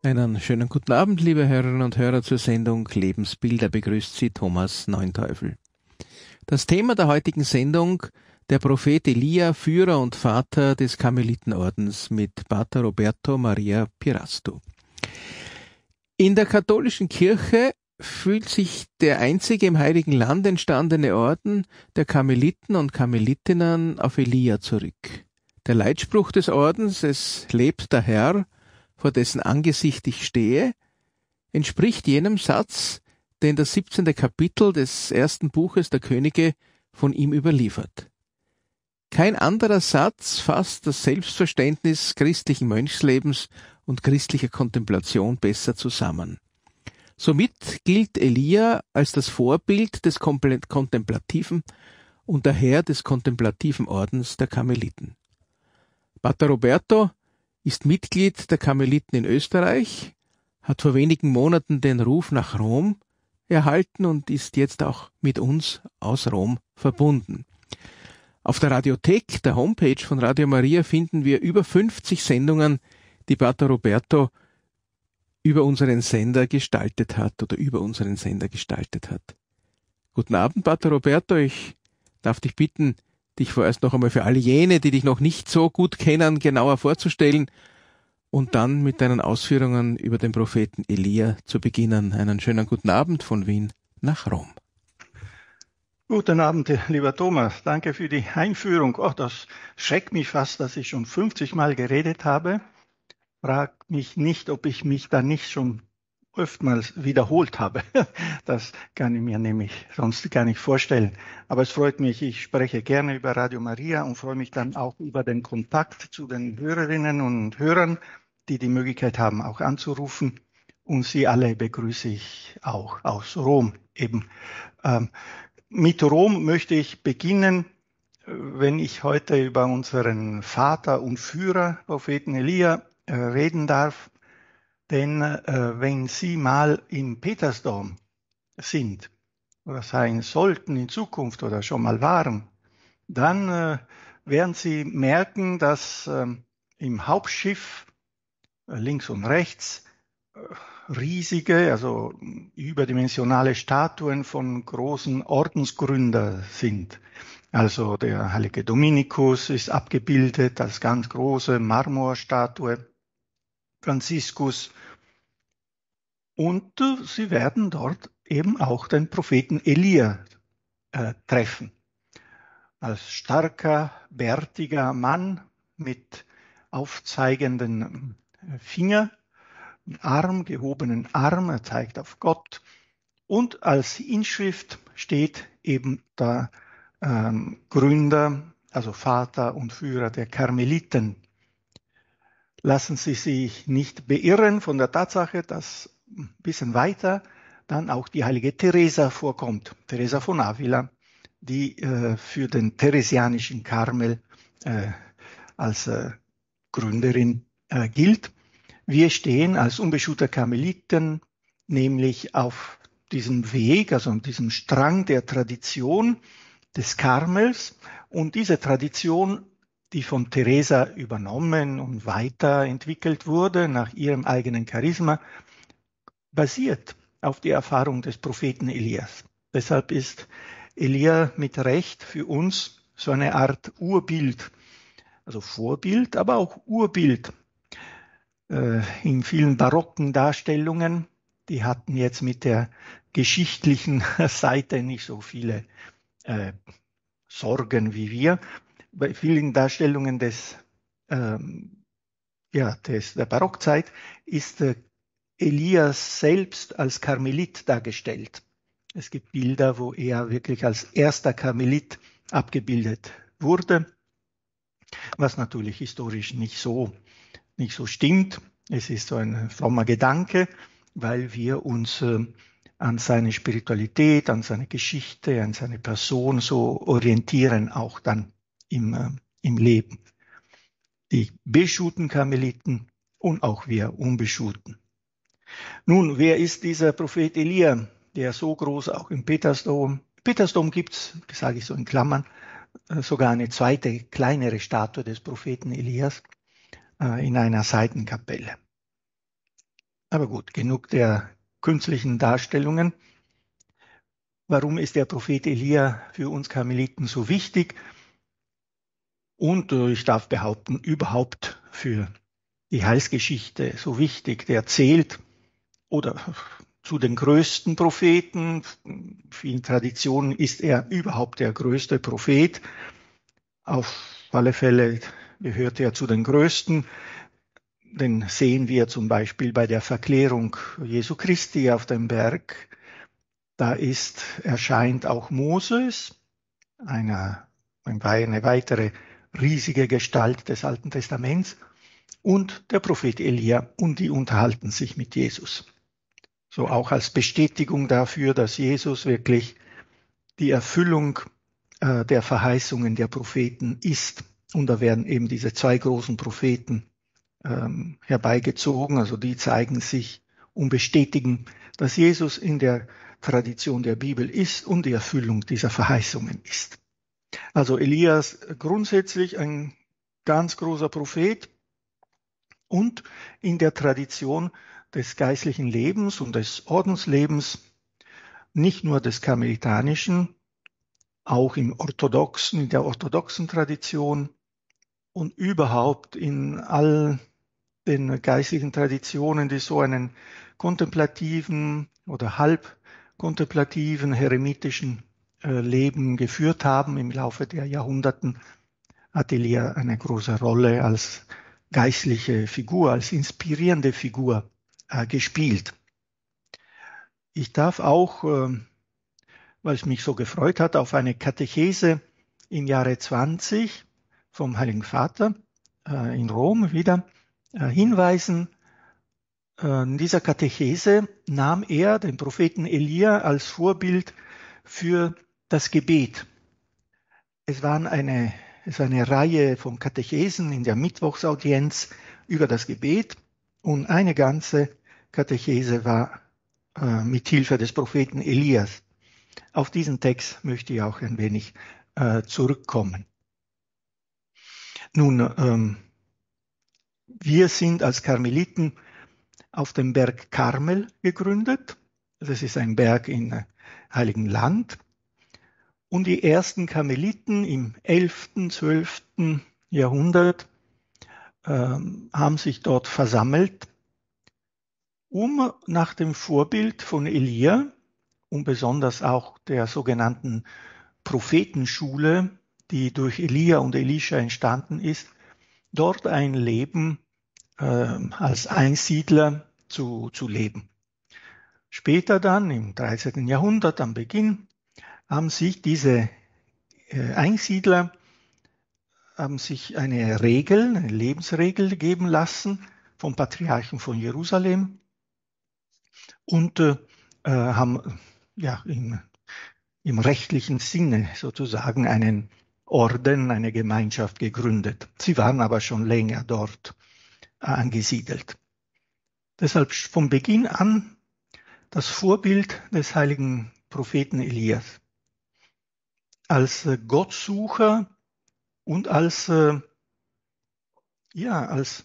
Einen schönen guten Abend, liebe Hörerinnen und Hörer zur Sendung Lebensbilder. Begrüßt Sie Thomas Neunteufel. Das Thema der heutigen Sendung: der Prophet Elia, Führer und Vater des Karmelitenordens, mit Pater Roberto Maria Pirasto. In der katholischen Kirche fühlt sich der einzige im Heiligen Land entstandene Orden der Karmeliten und Karmelitinnen auf Elia zurück. Der Leitspruch des Ordens, es lebt der Herr, vor dessen Angesicht ich stehe, entspricht jenem Satz, den das 17. Kapitel des ersten Buches der Könige von ihm überliefert. Kein anderer Satz fasst das Selbstverständnis christlichen Mönchslebens und christlicher Kontemplation besser zusammen. Somit gilt Elia als das Vorbild des kontemplativen und der Herr des kontemplativen Ordens der Karmeliten. Pater Roberto ist Mitglied der Karmeliten in Österreich, hat vor wenigen Monaten den Ruf nach Rom erhalten und ist jetzt auch mit uns aus Rom verbunden. Auf der Radiothek, der Homepage von Radio Maria, finden wir über 50 Sendungen, die Pater Roberto über unseren Sender gestaltet hat. Guten Abend, Pater Roberto. Ich darf dich bitten, dich vorerst noch einmal für alle jene, die dich noch nicht so gut kennen, genauer vorzustellen und dann mit deinen Ausführungen über den Propheten Elia zu beginnen. Einen schönen guten Abend von Wien nach Rom. Guten Abend, lieber Thomas. Danke für die Einführung. Das schreckt mich fast, dass ich schon 50 Mal geredet habe. Frag mich nicht, ob ich mich da nicht schon oftmals wiederholt habe. Das kann ich mir nämlich sonst gar nicht vorstellen. Aber es freut mich, ich spreche gerne über Radio Maria und freue mich dann auch über den Kontakt zu den Hörerinnen und Hörern, die die Möglichkeit haben, auch anzurufen. Und Sie alle begrüße ich auch aus Rom eben. Mit Rom möchte ich beginnen, wenn ich heute über unseren Vater und Führer, Propheten Elia, reden darf. Denn wenn Sie mal im Petersdom sind oder sein sollten in Zukunft oder schon mal waren, dann werden Sie merken, dass im Hauptschiff links und rechts riesige, also überdimensionale Statuen von großen Ordensgründern sind. Also der heilige Dominikus ist abgebildet als ganz große Marmorstatue, Franziskus. Und Sie werden dort eben auch den Propheten Elia treffen. Als starker, bärtiger Mann mit aufzeigenden Finger, gehobenen Arm, er zeigt auf Gott. Und als Inschrift steht eben der Gründer, also Vater und Führer der Karmeliten. Lassen Sie sich nicht beirren von der Tatsache, dass ein bisschen weiter dann auch die heilige Teresa vorkommt, Teresa von Avila, die für den theresianischen Karmel als Gründerin gilt. Wir stehen als unbeschuhter Karmeliten nämlich auf diesem Weg, also auf diesem Strang der Tradition des Karmels, und diese Tradition, die von Teresa übernommen und weiterentwickelt wurde nach ihrem eigenen Charisma, basiert auf der Erfahrung des Propheten Elias. Deshalb ist Elia mit Recht für uns so eine Art Urbild, also Vorbild, aber auch Urbild. In vielen barocken Darstellungen, die hatten jetzt mit der geschichtlichen Seite nicht so viele Sorgen wie wir. Bei vielen Darstellungen der Barockzeit ist Elias selbst als Karmelit dargestellt. Es gibt Bilder, wo er wirklich als erster Karmelit abgebildet wurde, was natürlich historisch nicht so stimmt. Es ist so ein frommer Gedanke, weil wir uns an seine Spiritualität, an seine Geschichte, an seine Person so orientieren, auch dann im Leben. Die beschuhten Karmeliten und auch wir Unbeschuhten. Nun, wer ist dieser Prophet Elia, der so groß auch im Petersdom? Im Petersdom gibt es, sage ich so in Klammern, sogar eine zweite, kleinere Statue des Propheten Elias in einer Seitenkapelle. Aber gut, genug der künstlichen Darstellungen. Warum ist der Prophet Elia für uns Karmeliten so wichtig? Und ich darf behaupten, überhaupt für die Heilsgeschichte so wichtig. Der zählt oder zu den größten Propheten. In vielen Traditionen ist er überhaupt der größte Prophet. Auf alle Fälle gehört er zu den größten. Den sehen wir zum Beispiel bei der Verklärung Jesu Christi auf dem Berg. Da erscheint auch Moses, eine weitere riesige Gestalt des Alten Testaments, und der Prophet Elia, und die unterhalten sich mit Jesus. So auch als Bestätigung dafür, dass Jesus wirklich die Erfüllung der Verheißungen der Propheten ist. Und da werden eben diese zwei großen Propheten herbeigezogen, also die zeigen sich und bestätigen, dass Jesus in der Tradition der Bibel ist und die Erfüllung dieser Verheißungen ist. Also Elias grundsätzlich ein ganz großer Prophet und in der Tradition des geistlichen Lebens und des Ordenslebens, nicht nur des karmelitanischen, auch in der orthodoxen Tradition und überhaupt in all den geistlichen Traditionen, die so einen kontemplativen oder halb kontemplativen, heremitischen Leben geführt haben im Laufe der Jahrhunderten, hat Elia eine große Rolle als geistliche Figur, als inspirierende Figur gespielt. Ich darf auch, weil es mich so gefreut hat, auf eine Katechese im Jahre 20 vom Heiligen Vater in Rom wieder hinweisen. In dieser Katechese nahm er den Propheten Elia als Vorbild für das Gebet. Es ist eine Reihe von Katechesen in der Mittwochsaudienz über das Gebet und eine ganze Katechese war mit Hilfe des Propheten Elias. Auf diesen Text möchte ich auch ein wenig zurückkommen. Nun, wir sind als Karmeliten auf dem Berg Karmel gegründet. Das ist ein Berg im Heiligen Land. Und die ersten Karmeliten im 11., 12. Jahrhundert haben sich dort versammelt, um nach dem Vorbild von Elia und besonders auch der sogenannten Prophetenschule, die durch Elia und Elisha entstanden ist, dort ein Leben als Einsiedler zu leben. Später dann, im 13. Jahrhundert, am Beginn, haben sich diese Einsiedler eine Lebensregel geben lassen vom Patriarchen von Jerusalem und haben im rechtlichen Sinne sozusagen einen Orden, eine Gemeinschaft gegründet. Sie waren aber schon länger dort angesiedelt. Deshalb von Beginn an das Vorbild des heiligen Propheten Elias als Gottsucher und als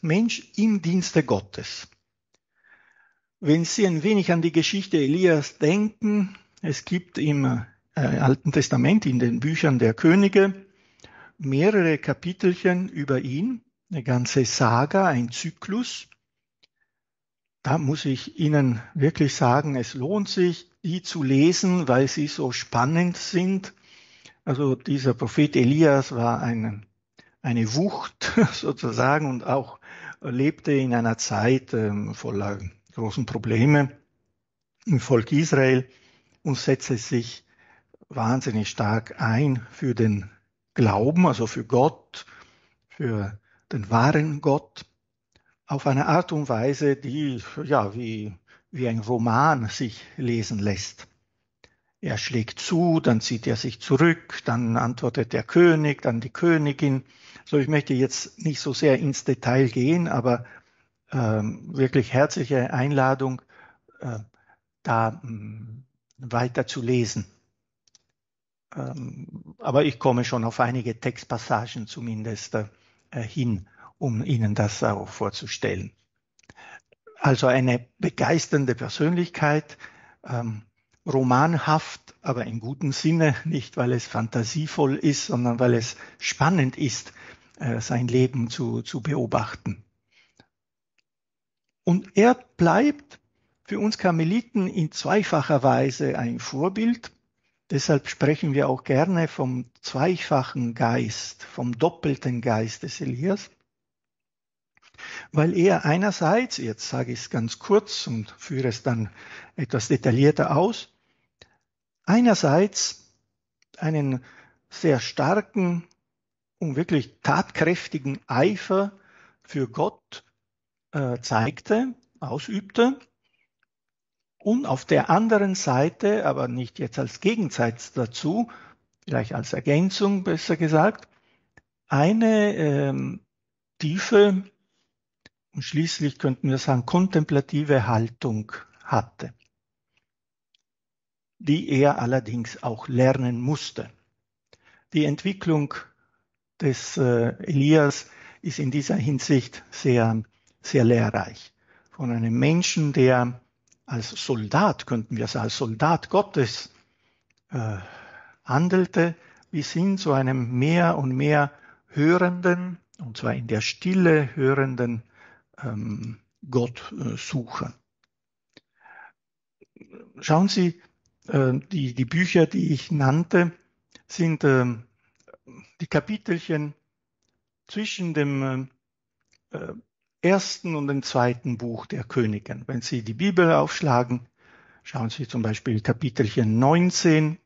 Mensch im Dienste Gottes. Wenn Sie ein wenig an die Geschichte Elias denken, es gibt im Alten Testament, in den Büchern der Könige, mehrere Kapitelchen über ihn, eine ganze Saga, ein Zyklus. Da muss ich Ihnen wirklich sagen, es lohnt sich, die zu lesen, weil sie so spannend sind. Also dieser Prophet Elias war eine Wucht sozusagen und auch lebte in einer Zeit voller großen Probleme im Volk Israel und setzte sich wahnsinnig stark ein für den Glauben, also für Gott, für den wahren Gott, auf eine Art und Weise, die wie ein Roman sich lesen lässt. Er schlägt zu, dann zieht er sich zurück, dann antwortet der König, dann die Königin. So, ich möchte jetzt nicht so sehr ins Detail gehen, aber wirklich herzliche Einladung, da weiter zu lesen. Aber ich komme schon auf einige Textpassagen zumindest hin, um Ihnen das auch vorzustellen. Also eine begeisternde Persönlichkeit, romanhaft, aber im guten Sinne, nicht weil es fantasievoll ist, sondern weil es spannend ist, sein Leben zu beobachten. Und er bleibt für uns Karmeliten in zweifacher Weise ein Vorbild. Deshalb sprechen wir auch gerne vom zweifachen Geist, vom doppelten Geist des Elias, weil er einerseits, jetzt sage ich es ganz kurz und führe es dann etwas detaillierter aus, einerseits einen sehr starken und wirklich tatkräftigen Eifer für Gott zeigte, ausübte, und auf der anderen Seite, aber nicht jetzt als Gegensatz dazu, vielleicht als Ergänzung besser gesagt, eine tiefe und schließlich könnten wir sagen kontemplative Haltung hatte, die er allerdings auch lernen musste. Die Entwicklung des Elias ist in dieser Hinsicht sehr, sehr lehrreich. Von einem Menschen, der als Soldat, könnten wir sagen, als Soldat Gottes handelte, bis hin zu einem mehr und mehr hörenden, und zwar in der Stille hörenden Gott suchen. Schauen Sie, die Bücher, die ich nannte, sind die Kapitelchen zwischen dem ersten und dem zweiten Buch der Könige. Wenn Sie die Bibel aufschlagen, schauen Sie zum Beispiel Kapitelchen 19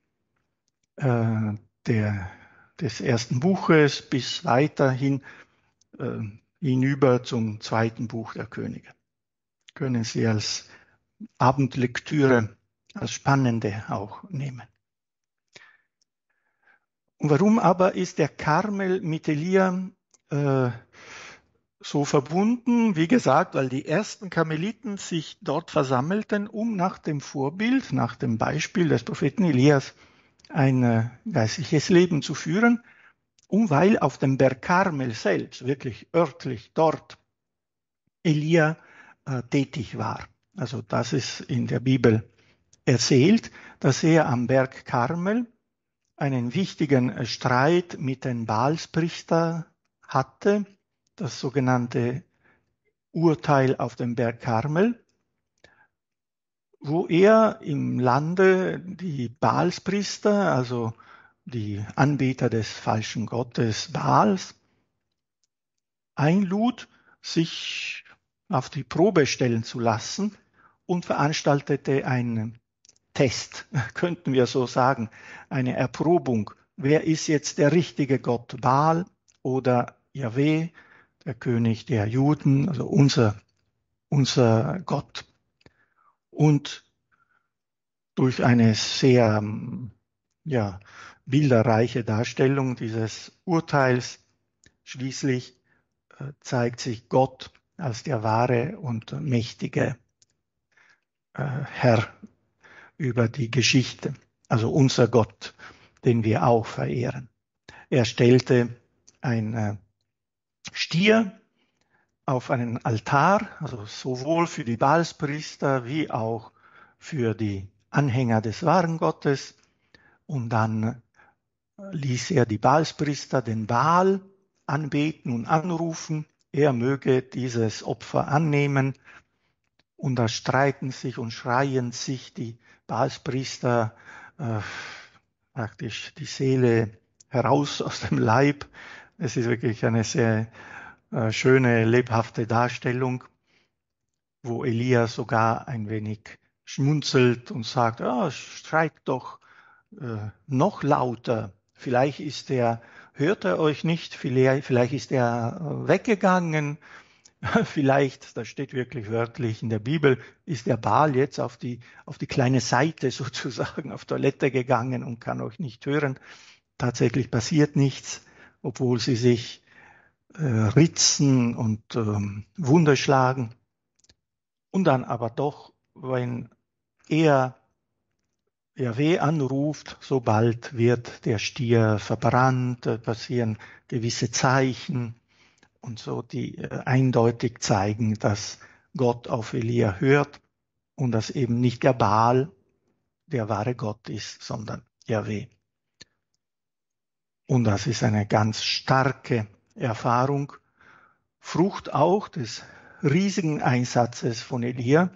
des ersten Buches bis weiterhin hinüber zum zweiten Buch der Könige. Können Sie als Abendlektüre, als spannende auch nehmen. Und warum aber ist der Karmel mit Elia so verbunden? Wie gesagt, weil die ersten Karmeliten sich dort versammelten, um nach dem Vorbild, nach dem Beispiel des Propheten Elias ein geistliches Leben zu führen, und weil auf dem Berg Karmel selbst, wirklich örtlich dort, Elia tätig war. Also das ist in der Bibel erzählt, dass er am Berg Karmel einen wichtigen Streit mit den Baalspriestern hatte, das sogenannte Urteil auf dem Berg Karmel, wo er im Lande die Baalspriester, also die Anbeter des falschen Gottes Baals, einlud, sich auf die Probe stellen zu lassen und veranstaltete einen Test, könnten wir so sagen, eine Erprobung. Wer ist jetzt der richtige Gott, Baal oder Jahwe, der König der Juden, also unser Gott? Und durch eine sehr bilderreiche Darstellung dieses Urteils schließlich zeigt sich Gott als der wahre und mächtige Herr über die Geschichte, also unser Gott, den wir auch verehren. Er stellte ein Stier auf einen Altar, also sowohl für die Baalspriester wie auch für die Anhänger des wahren Gottes, und dann ließ er die Baalspriester den Baal anbeten und anrufen, er möge dieses Opfer annehmen, und da streiten sich und schreien sich die Baalspriester praktisch die Seele heraus aus dem Leib. Es ist wirklich eine sehr schöne, lebhafte Darstellung, wo Elia sogar ein wenig schmunzelt und sagt, schreit doch noch lauter. Vielleicht hört er euch nicht, vielleicht ist er weggegangen, vielleicht, das steht wirklich wörtlich in der Bibel, ist der Baal jetzt auf die kleine Seite sozusagen auf Toilette gegangen und kann euch nicht hören. Tatsächlich passiert nichts, obwohl sie sich ritzen und Wunder schlagen. Und dann aber doch, wenn er Jahwe anruft, sobald wird der Stier verbrannt, passieren gewisse Zeichen und so, die eindeutig zeigen, dass Gott auf Elia hört und dass eben nicht der Baal der wahre Gott ist, sondern Jahwe. Und das ist eine ganz starke Erfahrung, Frucht auch des riesigen Einsatzes von Elia,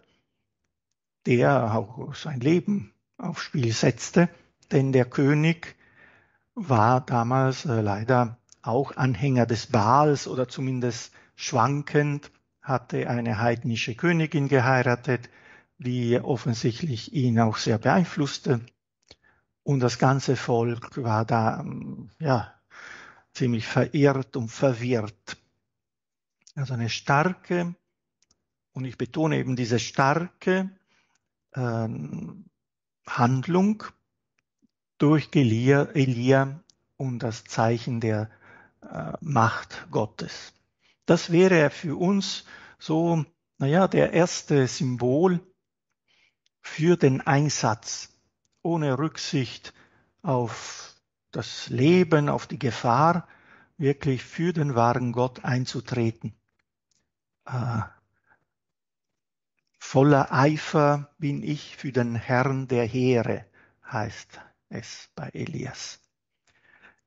der auch sein Leben aufs Spiel setzte, denn der König war damals leider auch Anhänger des Baals oder zumindest schwankend, hatte eine heidnische Königin geheiratet, die offensichtlich ihn auch sehr beeinflusste. Und das ganze Volk war da ja ziemlich verirrt und verwirrt. Also eine starke, und ich betone eben diese starke Handlung durch Elia und das Zeichen der Macht Gottes. Das wäre für uns so, der erste Symbol für den Einsatz, ohne Rücksicht auf das Leben, auf die Gefahr, wirklich für den wahren Gott einzutreten. Voller Eifer bin ich für den Herrn der Heere, heißt es bei Elias.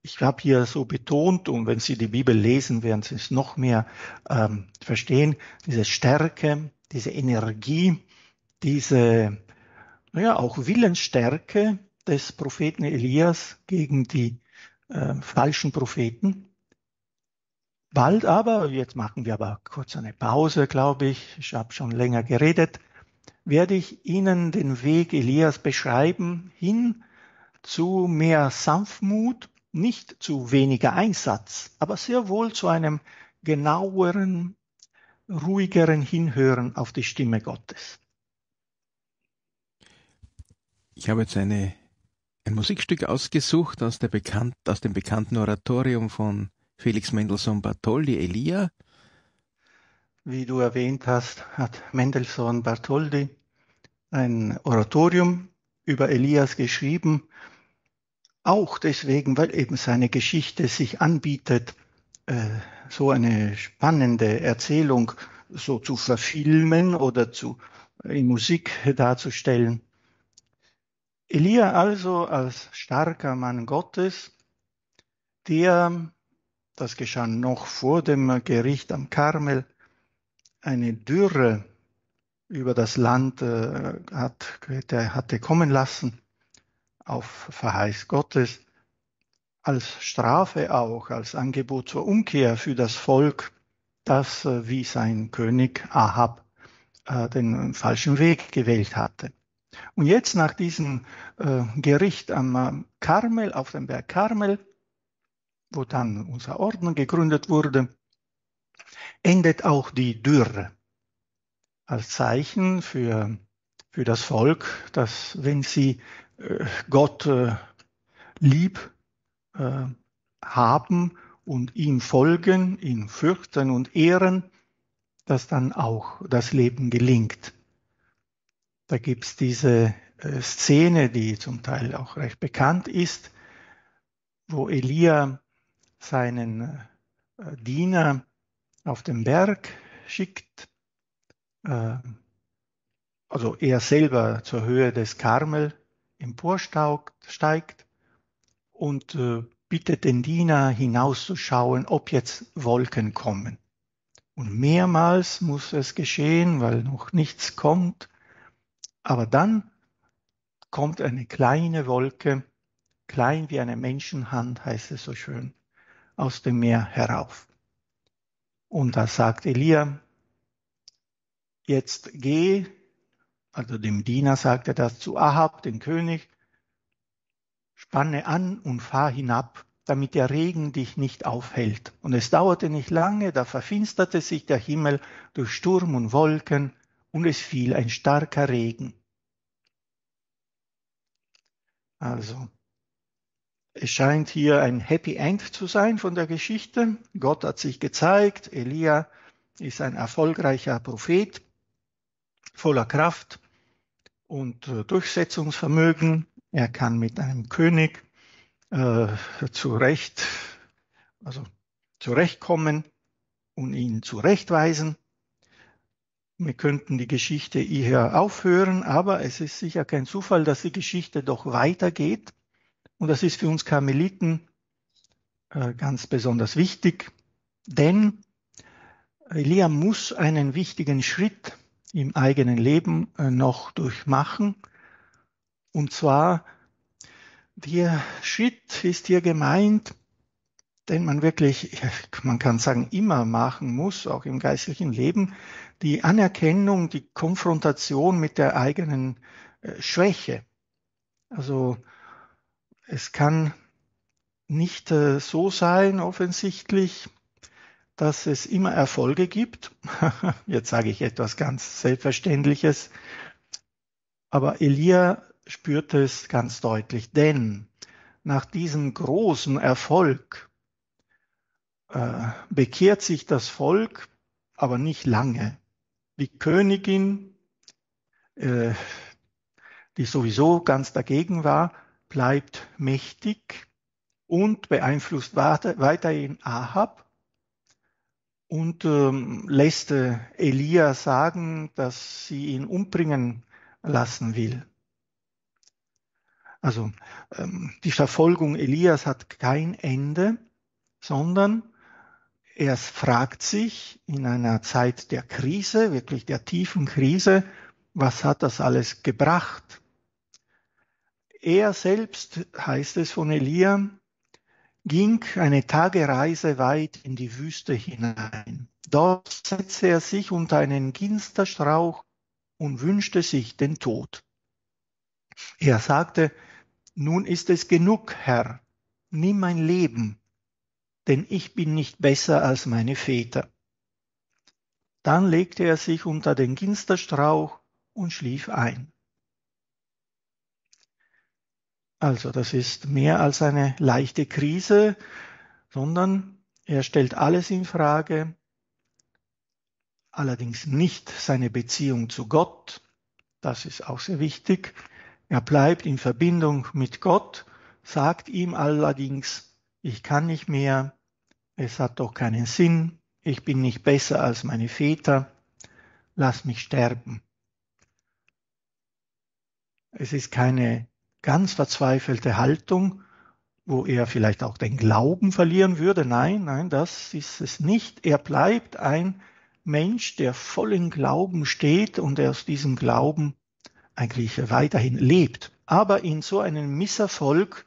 Ich habe hier so betont, und wenn Sie die Bibel lesen, werden Sie es noch mehr verstehen, diese Stärke, diese Energie, diese auch Willensstärke des Propheten Elias gegen die falschen Propheten. Bald aber, jetzt machen wir aber kurz eine Pause, glaube ich habe schon länger geredet, werde ich Ihnen den Weg Elias beschreiben, hin zu mehr Sanftmut, nicht zu weniger Einsatz, aber sehr wohl zu einem genaueren, ruhigeren Hinhören auf die Stimme Gottes. Ich habe jetzt ein Musikstück ausgesucht aus dem bekannten Oratorium von Felix Mendelssohn Bartholdy, Elia. Wie du erwähnt hast, hat Mendelssohn Bartholdy ein Oratorium über Elias geschrieben, auch deswegen, weil eben seine Geschichte sich anbietet, so eine spannende Erzählung so zu verfilmen oder in Musik darzustellen. Elia also als starker Mann Gottes, das geschah noch vor dem Gericht am Karmel, eine Dürre über das Land hatte kommen lassen, auf Verheiß Gottes, als Strafe auch, als Angebot zur Umkehr für das Volk, das wie sein König Ahab den falschen Weg gewählt hatte. Und jetzt nach diesem Gericht am Karmel, auf dem Berg Karmel, wo dann unser Orden gegründet wurde, endet auch die Dürre als Zeichen für das Volk, dass wenn sie Gott lieb haben und ihm folgen, ihn fürchten und ehren, dass dann auch das Leben gelingt. Da gibt es diese Szene, die zum Teil auch recht bekannt ist, wo Elia seinen Diener auf den Berg schickt, also er selber zur Höhe des Karmel emporsteigt und bittet den Diener hinauszuschauen, ob jetzt Wolken kommen. Und mehrmals muss es geschehen, weil noch nichts kommt. Aber dann kommt eine kleine Wolke, klein wie eine Menschenhand, heißt es so schön, aus dem Meer herauf. Und da sagt Elia, jetzt geh, also dem Diener sagt er das zu Ahab, dem König, spanne an und fahr hinab, damit der Regen dich nicht aufhält. Und es dauerte nicht lange, da verfinsterte sich der Himmel durch Sturm und Wolken und es fiel ein starker Regen. Also, es scheint hier ein Happy End zu sein von der Geschichte. Gott hat sich gezeigt, Elia ist ein erfolgreicher Prophet, voller Kraft und Durchsetzungsvermögen. Er kann mit einem König zurechtkommen und ihn zurechtweisen. Wir könnten die Geschichte hier aufhören, aber es ist sicher kein Zufall, dass die Geschichte doch weitergeht. Und das ist für uns Karmeliten ganz besonders wichtig, denn Elia muss einen wichtigen Schritt im eigenen Leben noch durchmachen. Und zwar, der Schritt ist hier gemeint, den man wirklich, man kann sagen, immer machen muss, auch im geistlichen Leben, die Anerkennung, die Konfrontation mit der eigenen Schwäche. Also es kann nicht so sein, offensichtlich, dass es immer Erfolge gibt. Jetzt sage ich etwas ganz Selbstverständliches, aber Elia spürte es ganz deutlich, denn nach diesem großen Erfolg bekehrt sich das Volk, aber nicht lange. Die Königin, die sowieso ganz dagegen war, bleibt mächtig und beeinflusst weiterhin Ahab und lässt Elia sagen, dass sie ihn umbringen lassen will. Also die Verfolgung Elias hat kein Ende, sondern er fragt sich in einer Zeit der Krise, wirklich der tiefen Krise, was hat das alles gebracht? Er selbst, heißt es von Elia, ging eine Tagereise weit in die Wüste hinein. Dort setzte er sich unter einen Ginsterstrauch und wünschte sich den Tod. Er sagte, nun ist es genug, Herr, nimm mein Leben, denn ich bin nicht besser als meine Väter. Dann legte er sich unter den Ginsterstrauch und schlief ein. Also das ist mehr als eine leichte Krise, sondern er stellt alles in Frage, allerdings nicht seine Beziehung zu Gott, das ist auch sehr wichtig. Er bleibt in Verbindung mit Gott, sagt ihm allerdings, ich kann nicht mehr, es hat doch keinen Sinn, ich bin nicht besser als meine Väter, lass mich sterben. Es ist keine ganz verzweifelte Haltung, wo er vielleicht auch den Glauben verlieren würde. Nein, das ist es nicht. Er bleibt ein Mensch, der vollen Glauben steht und der aus diesem Glauben eigentlich weiterhin lebt. Aber in so einem Misserfolg,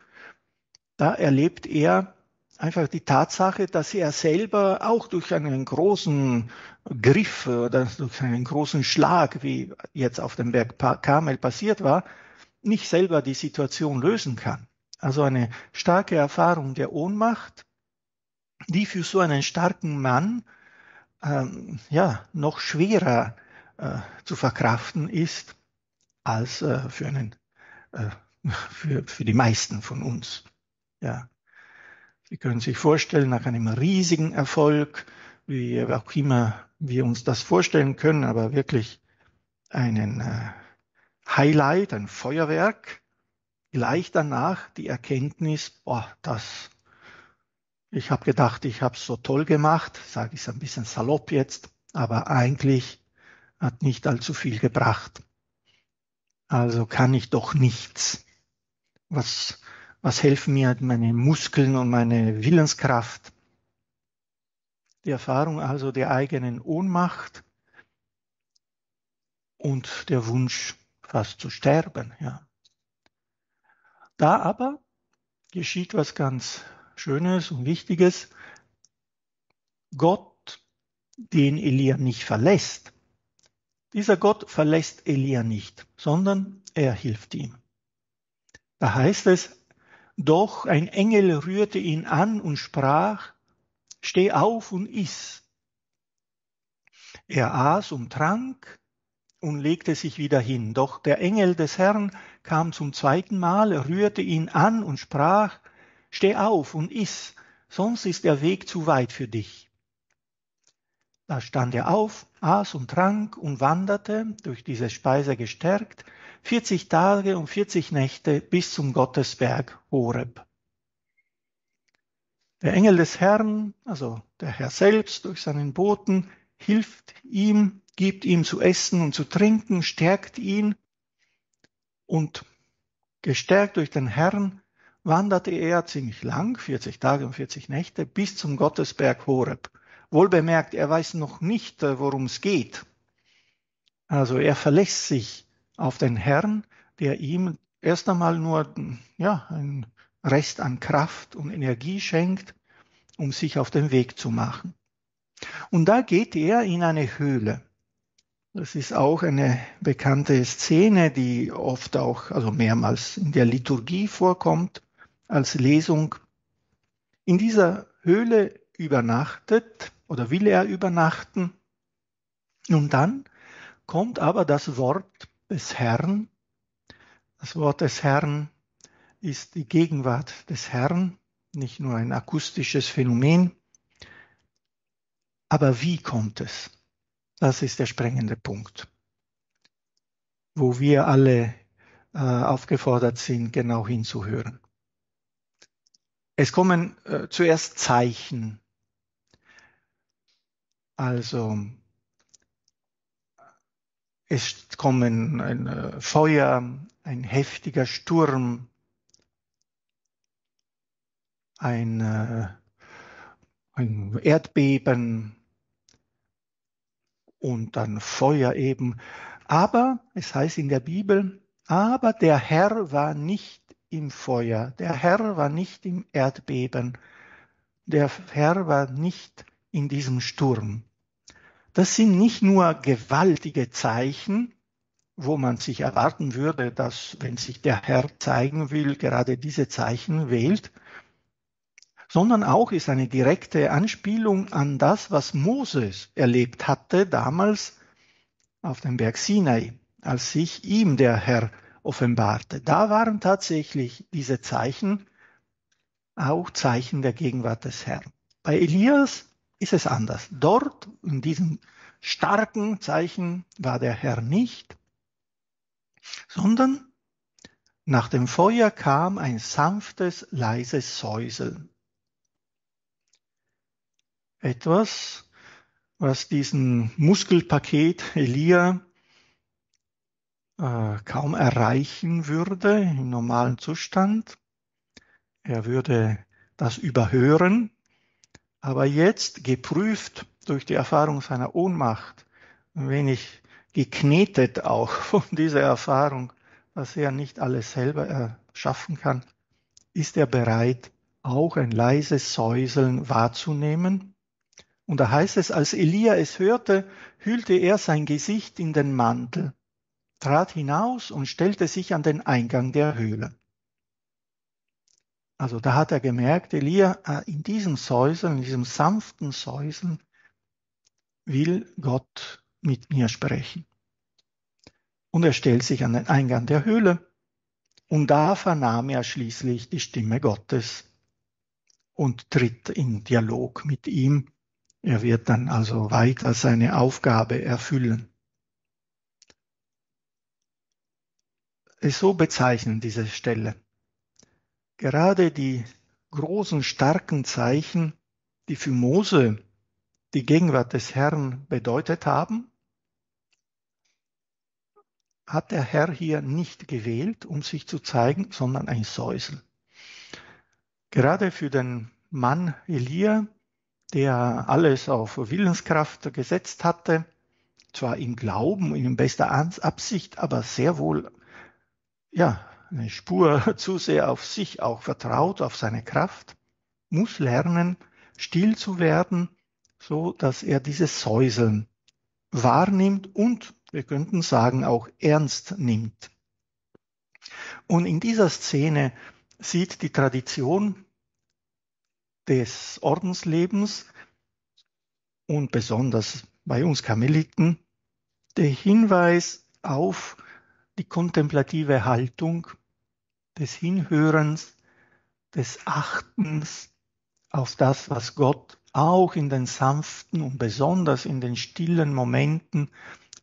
da erlebt er einfach die Tatsache, dass er selber auch durch einen großen Griff oder durch einen großen Schlag, wie jetzt auf dem Berg Karmel passiert war, nicht selber die Situation lösen kann. Also eine starke Erfahrung der Ohnmacht, die für so einen starken Mann noch schwerer zu verkraften ist als für die meisten von uns. Ja. Sie können sich vorstellen, nach einem riesigen Erfolg, wie auch immer wir uns das vorstellen können, aber wirklich einen Highlight, ein Feuerwerk, gleich danach die Erkenntnis, ich habe gedacht, ich habe es so toll gemacht, sage ich es ein bisschen salopp jetzt, aber eigentlich hat nicht allzu viel gebracht. Also kann ich doch nichts. Was helfen mir meine Muskeln und meine Willenskraft? Die Erfahrung also der eigenen Ohnmacht und der Wunsch, fast zu sterben. Ja. Da aber geschieht was ganz Schönes und Wichtiges. Gott, den Elia nicht verlässt, dieser Gott verlässt Elia nicht, sondern er hilft ihm. Da heißt es, doch ein Engel rührte ihn an und sprach, steh auf und iss. Er aß und trank und legte sich wieder hin. Doch der Engel des Herrn kam zum zweiten Mal, rührte ihn an und sprach, steh auf und iss, sonst ist der Weg zu weit für dich. Da stand er auf, aß und trank und wanderte, durch diese Speise gestärkt, 40 Tage und 40 Nächte bis zum Gottesberg Horeb. Der Engel des Herrn, also der Herr selbst durch seinen Boten, hilft ihm, gibt ihm zu essen und zu trinken, stärkt ihn, und gestärkt durch den Herrn wanderte er ziemlich lang, 40 Tage und 40 Nächte, bis zum Gottesberg Horeb. Wohlbemerkt, er weiß noch nicht, worum es geht. Also er verlässt sich auf den Herrn, der ihm erst einmal nur einen Rest an Kraft und Energie schenkt, um sich auf den Weg zu machen. Und da geht er in eine Höhle. Das ist auch eine bekannte Szene, die oft auch, also mehrmals in der Liturgie vorkommt, als Lesung. In dieser Höhle übernachtet oder will er übernachten. Und dann kommt aber das Wort des Herrn. Das Wort des Herrn ist die Gegenwart des Herrn, nicht nur ein akustisches Phänomen. Aber wie kommt es? Das ist der springende Punkt, wo wir alle aufgefordert sind, genau hinzuhören. Es kommen zuerst Zeichen. Also es kommen ein Feuer, ein heftiger Sturm, ein Erdbeben und dann Feuer eben. Aber es heißt in der Bibel, aber der Herr war nicht im Feuer, der Herr war nicht im Erdbeben, der Herr war nicht in diesem Sturm. Das sind nicht nur gewaltige Zeichen, wo man sich erwarten würde, dass, wenn sich der Herr zeigen will, gerade diese Zeichen wählt, sondern auch ist eine direkte Anspielung an das, was Moses erlebt hatte damals auf dem Berg Sinai, als sich ihm der Herr offenbarte. Da waren tatsächlich diese Zeichen auch Zeichen der Gegenwart des Herrn. Bei Elias ist es anders. Dort, in diesem starken Zeichen, war der Herr nicht, sondern nach dem Feuer kam ein sanftes, leises Säuseln. Etwas, was diesen Muskelpaket Elia kaum erreichen würde im normalen Zustand. Er würde das überhören, aber jetzt, geprüft durch die Erfahrung seiner Ohnmacht, ein wenig geknetet auch von dieser Erfahrung, dass er nicht alles selber schaffen kann, ist er bereit, auch ein leises Säuseln wahrzunehmen. Und da heißt es, als Elia es hörte, hüllte er sein Gesicht in den Mantel, trat hinaus und stellte sich an den Eingang der Höhle. Also da hat er gemerkt, Elia, in diesem Säuseln, in diesem sanften Säuseln, will Gott mit mir sprechen. Und er stellt sich an den Eingang der Höhle und da vernahm er schließlich die Stimme Gottes und tritt in Dialog mit ihm. Er wird dann also weiter seine Aufgabe erfüllen. Es so bezeichnen diese Stelle. Gerade die großen, starken Zeichen, die für Mose die Gegenwart des Herrn bedeutet haben, hat der Herr hier nicht gewählt, um sich zu zeigen, sondern ein Säuseln. Gerade für den Mann Elia, der alles auf Willenskraft gesetzt hatte, zwar im Glauben, in bester Absicht, aber sehr wohl, eine Spur zu sehr auf sich auch vertraut, auf seine Kraft, muss lernen, still zu werden, so dass er dieses Säuseln wahrnimmt und, wir könnten sagen, auch ernst nimmt. Und in dieser Szene sieht die Tradition des Ordenslebens und besonders bei uns Karmeliten der Hinweis auf die kontemplative Haltung des Hinhörens, des Achtens auf das, was Gott auch in den sanften und besonders in den stillen Momenten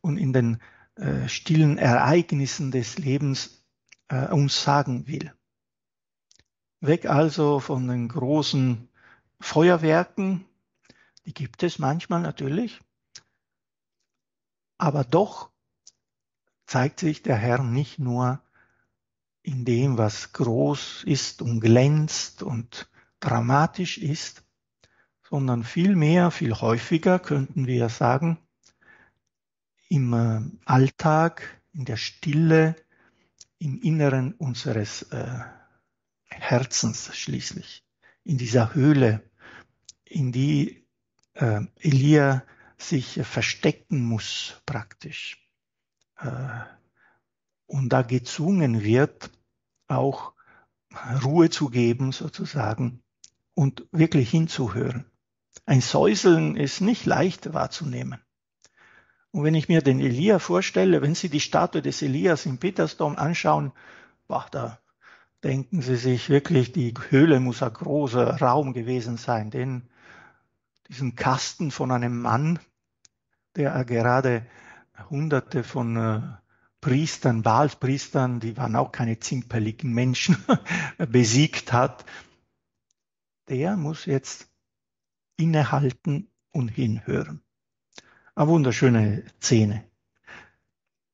und in den stillen Ereignissen des Lebens uns sagen will. Weg also von den großen Feuerwerken, die gibt es manchmal natürlich, Aber doch zeigt sich der Herr nicht nur in dem, was groß ist und glänzt und dramatisch ist, sondern viel mehr, viel häufiger könnten wir sagen, im Alltag, in der Stille, im Inneren unseres Herzens schließlich, in dieser Höhle, in die Elia sich verstecken muss praktisch und da gezwungen wird, auch Ruhe zu geben sozusagen und wirklich hinzuhören. Ein Säuseln ist nicht leicht wahrzunehmen. Und wenn ich mir den Elia vorstelle, wenn Sie die Statue des Elias im Petersdom anschauen, boah, da denken Sie sich wirklich, die Höhle muss ein großer Raum gewesen sein, denn diesen Kasten von einem Mann, der gerade Hunderte von Priestern, Baalspriestern, die waren auch keine zimperlichen Menschen, besiegt hat, der muss jetzt innehalten und hinhören. Eine wunderschöne Szene.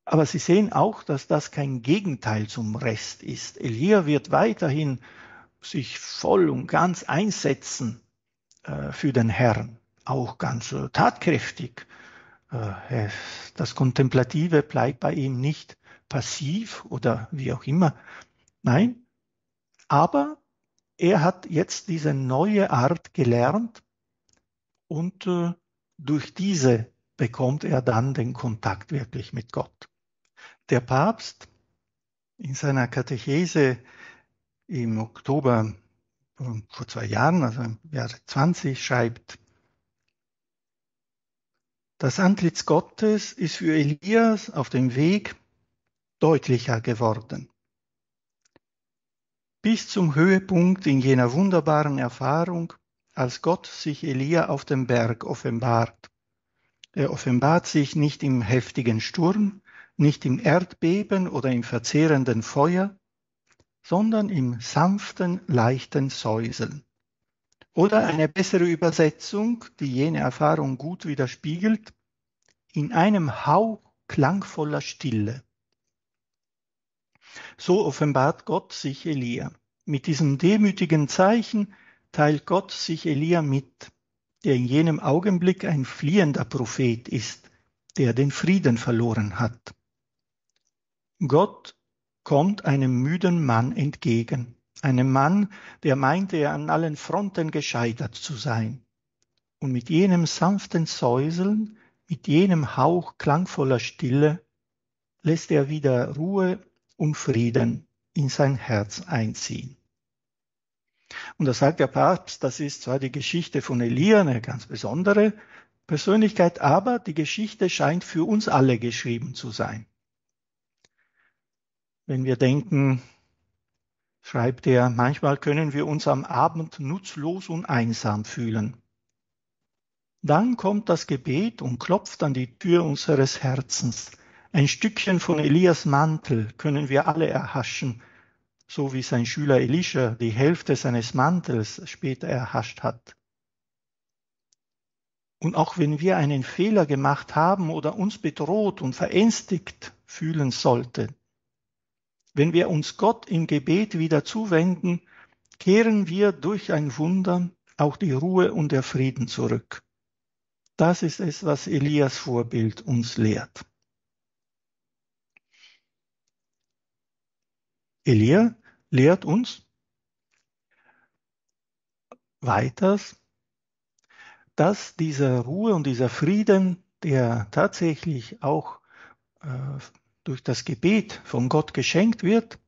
Aber Sie sehen auch, dass das kein Gegenteil zum Rest ist. Elia wird weiterhin sich voll und ganz einsetzen für den Herrn, auch ganz tatkräftig. Das Kontemplative bleibt bei ihm nicht passiv oder wie auch immer. Nein, aber er hat jetzt diese neue Art gelernt und durch diese bekommt er dann den Kontakt wirklich mit Gott. Der Papst in seiner Katechese im Oktober vor 2 Jahren, also im Jahre 20, schreibt: Das Antlitz Gottes ist für Elias auf dem Weg deutlicher geworden. Bis zum Höhepunkt in jener wunderbaren Erfahrung, als Gott sich Elia auf dem Berg offenbart. Er offenbart sich nicht im heftigen Sturm, nicht im Erdbeben oder im verzehrenden Feuer, sondern im sanften, leichten Säuseln. Oder eine bessere Übersetzung, die jene Erfahrung gut widerspiegelt, in einem Hauch klangvoller Stille. So offenbart Gott sich Elia. Mit diesem demütigen Zeichen teilt Gott sich Elia mit, der in jenem Augenblick ein fliehender Prophet ist, der den Frieden verloren hat. Gott kommt einem müden Mann entgegen, einem Mann, der meinte, er an allen Fronten gescheitert zu sein. Und mit jenem sanften Säuseln, mit jenem Hauch klangvoller Stille, lässt er wieder Ruhe und Frieden in sein Herz einziehen. Und da sagt der Papst, das ist zwar die Geschichte von Elia, eine ganz besondere Persönlichkeit, aber die Geschichte scheint für uns alle geschrieben zu sein. Wenn wir denken, schreibt er, manchmal können wir uns am Abend nutzlos und einsam fühlen. Dann kommt das Gebet und klopft an die Tür unseres Herzens. Ein Stückchen von Elias Mantel können wir alle erhaschen, so wie sein Schüler Elisha die Hälfte seines Mantels später erhascht hat. Und auch wenn wir einen Fehler gemacht haben oder uns bedroht und verängstigt fühlen sollten, wenn wir uns Gott im Gebet wieder zuwenden, kehren wir durch ein Wunder auch die Ruhe und der Frieden zurück. Das ist es, was Elias Vorbild uns lehrt. Elia lehrt uns weiters, dass diese Ruhe und dieser Frieden, der tatsächlich auch durch das Gebet von Gott geschenkt wird,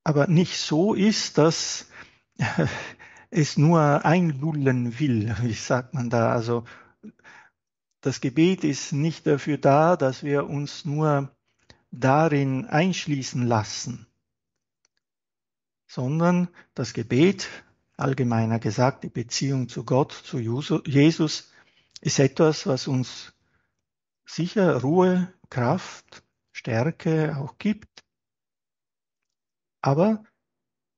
aber nicht so ist, dass es nur einlullen will, wie sagt man da. Also das Gebet ist nicht dafür da, dass wir uns nur darin einschließen lassen, sondern das Gebet, allgemeiner gesagt, die Beziehung zu Gott, zu Jesus, ist etwas, was uns sicher Ruhe, Kraft, Stärke auch gibt, aber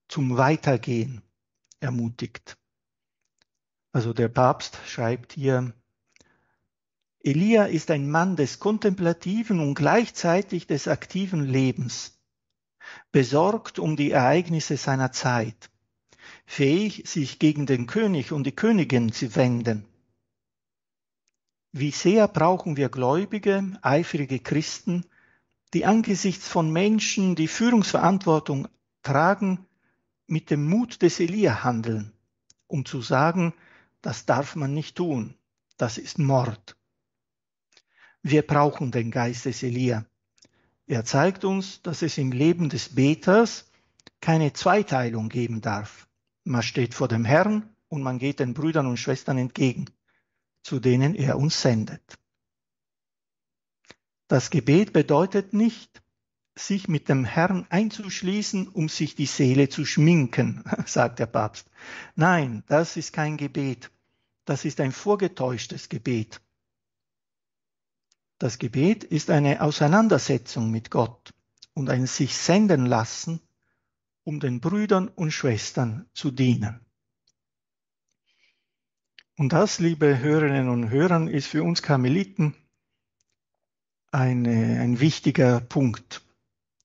zum Weitergehen ermutigt. Also der Papst schreibt hier, Elia ist ein Mann des kontemplativen und gleichzeitig des aktiven Lebens, besorgt um die Ereignisse seiner Zeit, fähig, sich gegen den König und die Königin zu wenden. Wie sehr brauchen wir gläubige, eifrige Christen, die angesichts von Menschen, die Führungsverantwortung tragen, mit dem Mut des Elia handeln, um zu sagen, das darf man nicht tun, das ist Mord. Wir brauchen den Geist des Elia. Er zeigt uns, dass es im Leben des Beters keine Zweiteilung geben darf. Man steht vor dem Herrn und man geht den Brüdern und Schwestern entgegen, zu denen er uns sendet. Das Gebet bedeutet nicht, sich mit dem Herrn einzuschließen, um sich die Seele zu schminken, sagt der Papst. Nein, das ist kein Gebet. Das ist ein vorgetäuschtes Gebet. Das Gebet ist eine Auseinandersetzung mit Gott und ein sich senden lassen, um den Brüdern und Schwestern zu dienen. Und das, liebe Hörerinnen und Hörer, ist für uns Karmeliten ein wichtiger Punkt.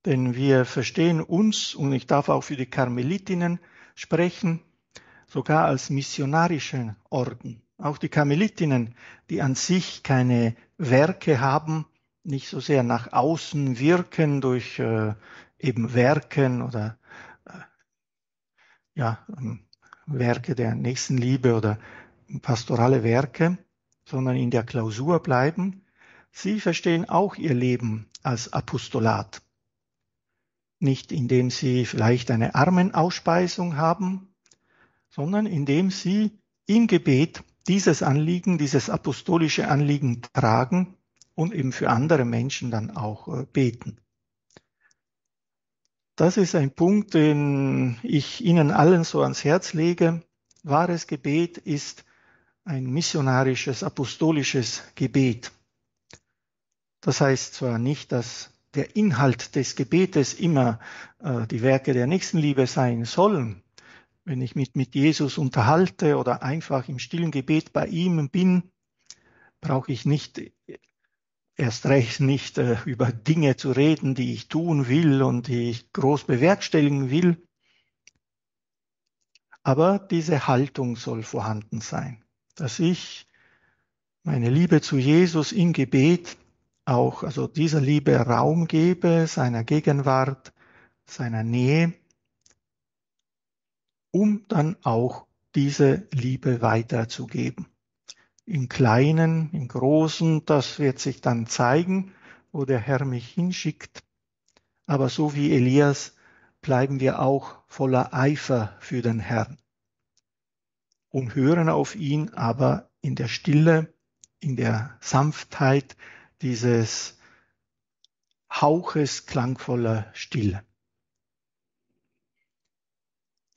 Denn wir verstehen uns, und ich darf auch für die Karmelitinnen sprechen, sogar als missionarische Orden. Auch die Karmelitinnen, die an sich keine Werke haben, nicht so sehr nach außen wirken durch eben Werken oder Werke der Nächstenliebe oder pastorale Werke, sondern in der Klausur bleiben. Sie verstehen auch ihr Leben als Apostolat. Nicht indem sie vielleicht eine Armenausspeisung haben, sondern indem sie im Gebet dieses Anliegen, dieses apostolische Anliegen tragen und eben für andere Menschen dann auch beten. Das ist ein Punkt, den ich Ihnen allen so ans Herz lege. Wahres Gebet ist ein missionarisches, apostolisches Gebet. Das heißt zwar nicht, dass der Inhalt des Gebetes immer die Werke der Nächstenliebe sein sollen. Wenn ich mich mit Jesus unterhalte oder einfach im stillen Gebet bei ihm bin, brauche ich nicht, erst recht nicht über Dinge zu reden, die ich tun will und die ich groß bewerkstelligen will. Aber diese Haltung soll vorhanden sein, dass ich meine Liebe zu Jesus im Gebet auch, also dieser Liebe Raum gebe, seiner Gegenwart, seiner Nähe, um dann auch diese Liebe weiterzugeben. Im Kleinen, im Großen, das wird sich dann zeigen, wo der Herr mich hinschickt. Aber so wie Elias bleiben wir auch voller Eifer für den Herrn und hören auf ihn, aber in der Stille, in der Sanftheit dieses Hauches klangvoller Stille.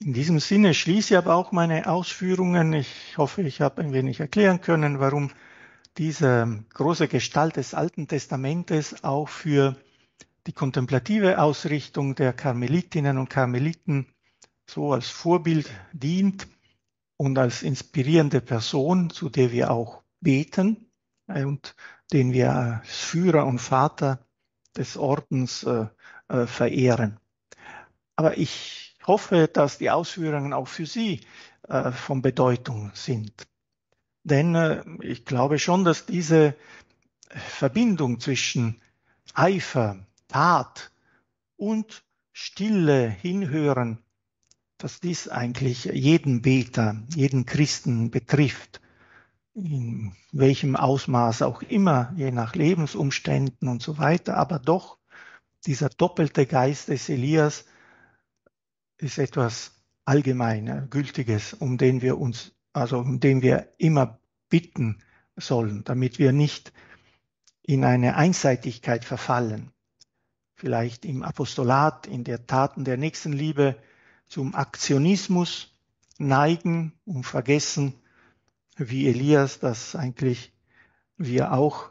In diesem Sinne schließe ich aber auch meine Ausführungen. Ich hoffe, ich habe ein wenig erklären können, warum diese große Gestalt des Alten Testamentes auch für die kontemplative Ausrichtung der Karmelitinnen und Karmeliten so als Vorbild dient und als inspirierende Person, zu der wir auch beten und den wir als Führer und Vater des Ordens verehren. Aber ich hoffe, dass die Ausführungen auch für Sie von Bedeutung sind. Denn ich glaube schon, dass diese Verbindung zwischen Eifer, Tat und Stille, Hinhören, dass dies eigentlich jeden Beter, jeden Christen betrifft, in welchem Ausmaß auch immer, je nach Lebensumständen und so weiter, aber doch dieser doppelte Geist des Elias ist etwas allgemein Gültiges, um den wir immer bitten sollen, damit wir nicht in eine Einseitigkeit verfallen. Vielleicht im Apostolat, in der Taten der Nächstenliebe zum Aktionismus neigen und vergessen, wie Elias, dass eigentlich wir auch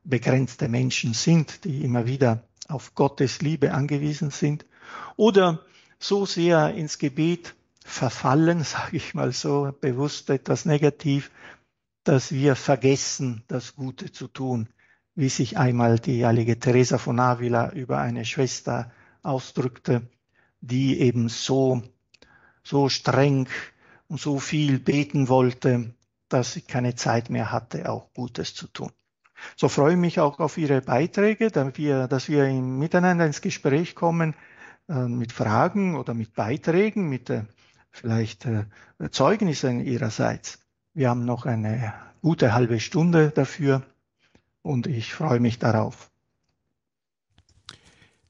begrenzte Menschen sind, die immer wieder auf Gottes Liebe angewiesen sind, oder so sehr ins Gebet verfallen, sage ich mal so bewusst etwas negativ, dass wir vergessen, das Gute zu tun, wie sich einmal die heilige Teresa von Avila über eine Schwester ausdrückte, die eben so streng und so viel beten wollte, dass sie keine Zeit mehr hatte, auch Gutes zu tun. So freue ich mich auch auf Ihre Beiträge, dass wir miteinander ins Gespräch kommen mit Fragen oder mit Beiträgen, mit vielleicht Zeugnissen Ihrerseits. Wir haben noch eine gute halbe Stunde dafür und ich freue mich darauf.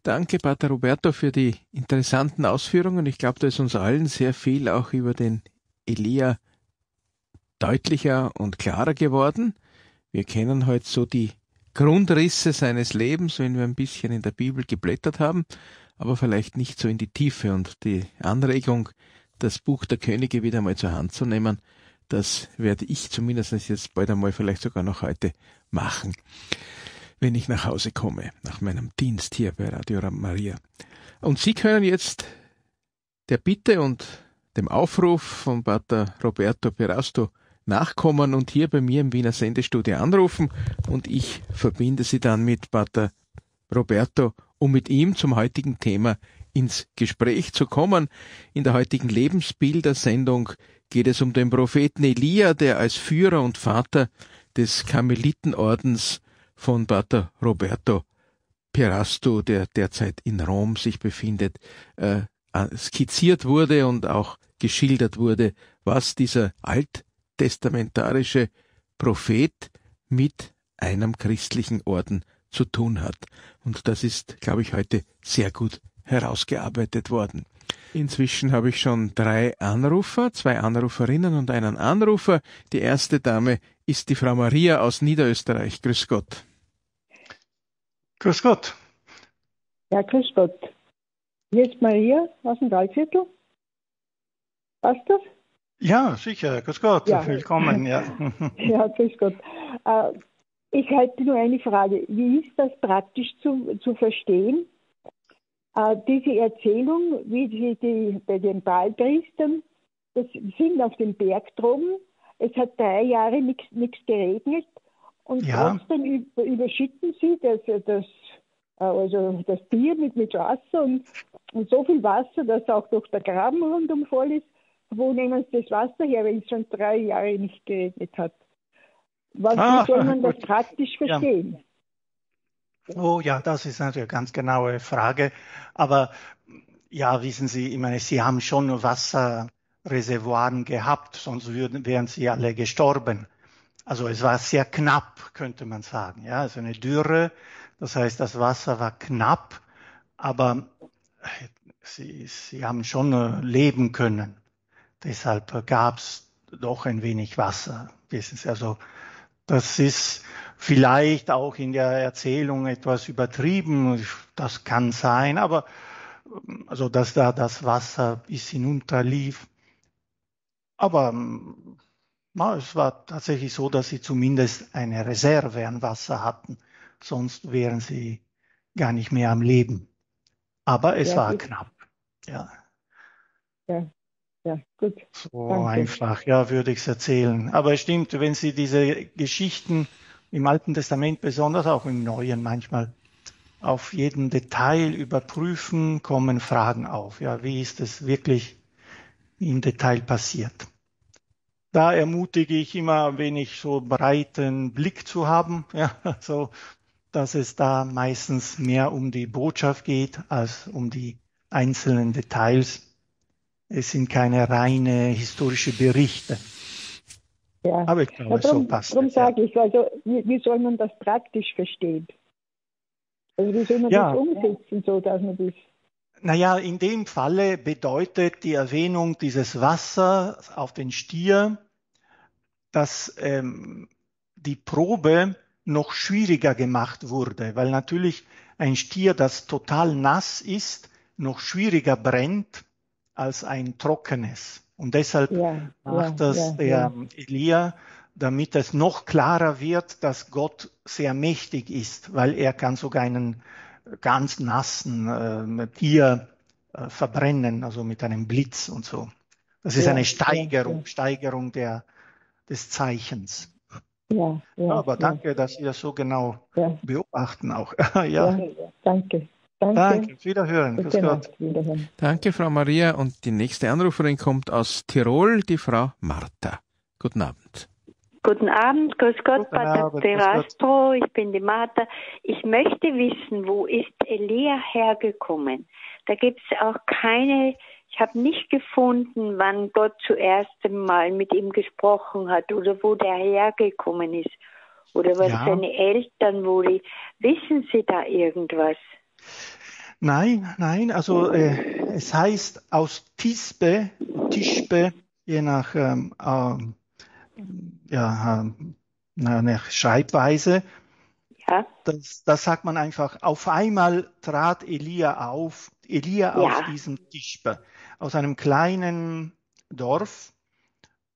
Danke, Pater Roberto, für die interessanten Ausführungen. Ich glaube, da ist uns allen sehr viel auch über den Elia deutlicher und klarer geworden. Wir kennen heute so die Grundrisse seines Lebens, wenn wir ein bisschen in der Bibel geblättert haben, aber vielleicht nicht so in die Tiefe. Und die Anregung, das Buch der Könige wieder mal zur Hand zu nehmen, das werde ich zumindest jetzt bald einmal vielleicht sogar noch heute machen, wenn ich nach Hause komme, nach meinem Dienst hier bei Radio Maria. Und Sie können jetzt der Bitte und dem Aufruf von Pater Roberto Perasto nachkommen und hier bei mir im Wiener Sendestudio anrufen und ich verbinde Sie dann mit Pater Roberto, um mit ihm zum heutigen Thema ins Gespräch zu kommen. In der heutigen Lebensbilder-Sendung geht es um den Propheten Elia, der als Führer und Vater des Karmelitenordens von Pater Roberto Perasto, der derzeit in Rom sich befindet, skizziert wurde und auch geschildert wurde, was dieser alttestamentarische Prophet mit einem christlichen Orden zu tun hat. Und das ist, glaube ich, heute sehr gut herausgearbeitet worden. Inzwischen habe ich schon 3 Anrufer, 2 Anruferinnen und einen Anrufer. Die erste Dame ist die Frau Maria aus Niederösterreich. Grüß Gott. Grüß Gott. Ja, grüß Gott. Hier ist Maria aus dem Waldviertel. Passt das? Ja, sicher. Grüß Gott. Ja. Willkommen. Ja. Ja, grüß Gott. Ich hätte nur eine Frage. Wie ist das praktisch zu verstehen? Diese Erzählung, wie sie bei den Baalpriestern, das sind auf dem Berg droben. Es hat 3 Jahre nichts geregnet und trotzdem überschütten sie das Tier mit Wasser und so viel Wasser, dass auch durch der Graben rundum voll ist. Wo nehmen sie das Wasser her, wenn es schon 3 Jahre nicht geregnet hat? Wie soll man das praktisch verstehen? Ja. Oh ja, das ist natürlich eine ganz genaue Frage. Aber ja, wissen Sie, ich meine, Sie haben schon Wasserreservoiren gehabt, sonst wären Sie alle gestorben. Also es war sehr knapp, könnte man sagen. Ja, also eine Dürre, das heißt, das Wasser war knapp, aber Sie haben schon leben können. Deshalb gab es doch ein wenig Wasser. Wissen Sie, also das ist vielleicht auch in der Erzählung etwas übertrieben, das kann sein, aber also dass da das Wasser bis hinunterlief. Aber es war tatsächlich so, dass sie zumindest eine Reserve an Wasser hatten, sonst wären sie gar nicht mehr am Leben. Aber es war knapp. Ja. Ja, gut. So Danke. einfach, ja, würde ich es erzählen. Aber es stimmt, wenn Sie diese Geschichten im Alten Testament, besonders auch im Neuen manchmal, auf jedem Detail überprüfen, kommen Fragen auf. Ja, wie ist es wirklich im Detail passiert? Da ermutige ich immer ein wenig so breiten Blick zu haben, ja, so, dass es da meistens mehr um die Botschaft geht, als um die einzelnen Details. Es sind keine reine historische Berichte. Ja. Aber ich glaube, so passt Darum es. sage ich, also wie soll man das praktisch verstehen? Also wie soll man das umsetzen, so dass man das... Naja, in dem Falle bedeutet die Erwähnung dieses Wassers auf den Stier, dass die Probe noch schwieriger gemacht wurde, weil natürlich ein Stier, das total nass ist, noch schwieriger brennt als ein trockenes. Und deshalb macht das der Elia, damit es noch klarer wird, dass Gott sehr mächtig ist, weil er kann sogar einen ganz nassen Tier verbrennen, also mit einem Blitz und so. Das ist eine Steigerung des Zeichens. Ja, ja, Aber ja, danke, dass Sie das so genau ja, beobachten auch. ja, Ja, danke. Danke. danke. Auf Wiederhören. Grüß Gute Gott. Nacht. Wiederhören. Danke, Frau Maria. Und die nächste Anruferin kommt aus Tirol, die Frau Martha. Guten Abend. Guten Abend, grüß Gott, Guten Pater Abend, De grüß Gott. Rastro, ich bin die Martha. Ich möchte wissen, wo ist Elia hergekommen? Da gibt es auch ich habe nicht gefunden, wann Gott zuerst einmal mit ihm gesprochen hat oder wo der hergekommen ist oder was Ja. seine Eltern, wissen Sie da irgendwas? Nein, also es heißt aus Tischbe, je nach nach Schreibweise, Ja, das sagt man einfach, auf einmal trat Elia aus Ja. diesem Tischbe, aus einem kleinen Dorf.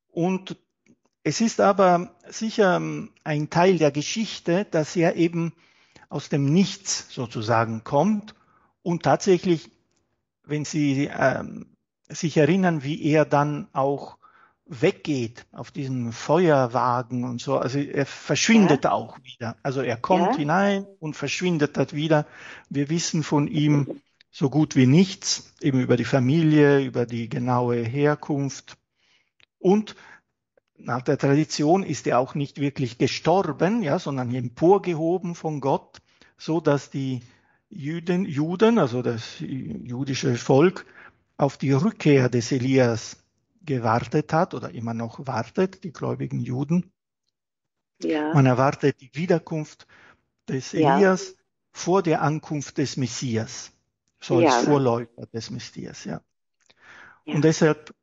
Und es ist aber sicher ein Teil der Geschichte, dass er eben aus dem Nichts sozusagen kommt und tatsächlich, wenn Sie sich erinnern, wie er dann auch weggeht auf diesem Feuerwagen und so, also er verschwindet auch wieder. Also er kommt Ja. hinein und verschwindet dort wieder. Wir wissen von ihm so gut wie nichts, eben über die Familie, über die genaue Herkunft. Und nach der Tradition ist er auch nicht wirklich gestorben, ja, sondern emporgehoben von Gott, so dass die Juden, also das jüdische Volk, auf die Rückkehr des Elias gewartet hat oder immer noch wartet, die gläubigen Juden. Ja. Man erwartet die Wiederkunft des Ja. Elias vor der Ankunft des Messias, so als Ja. Vorläufer des Messias, ja. Ja. Und deshalb,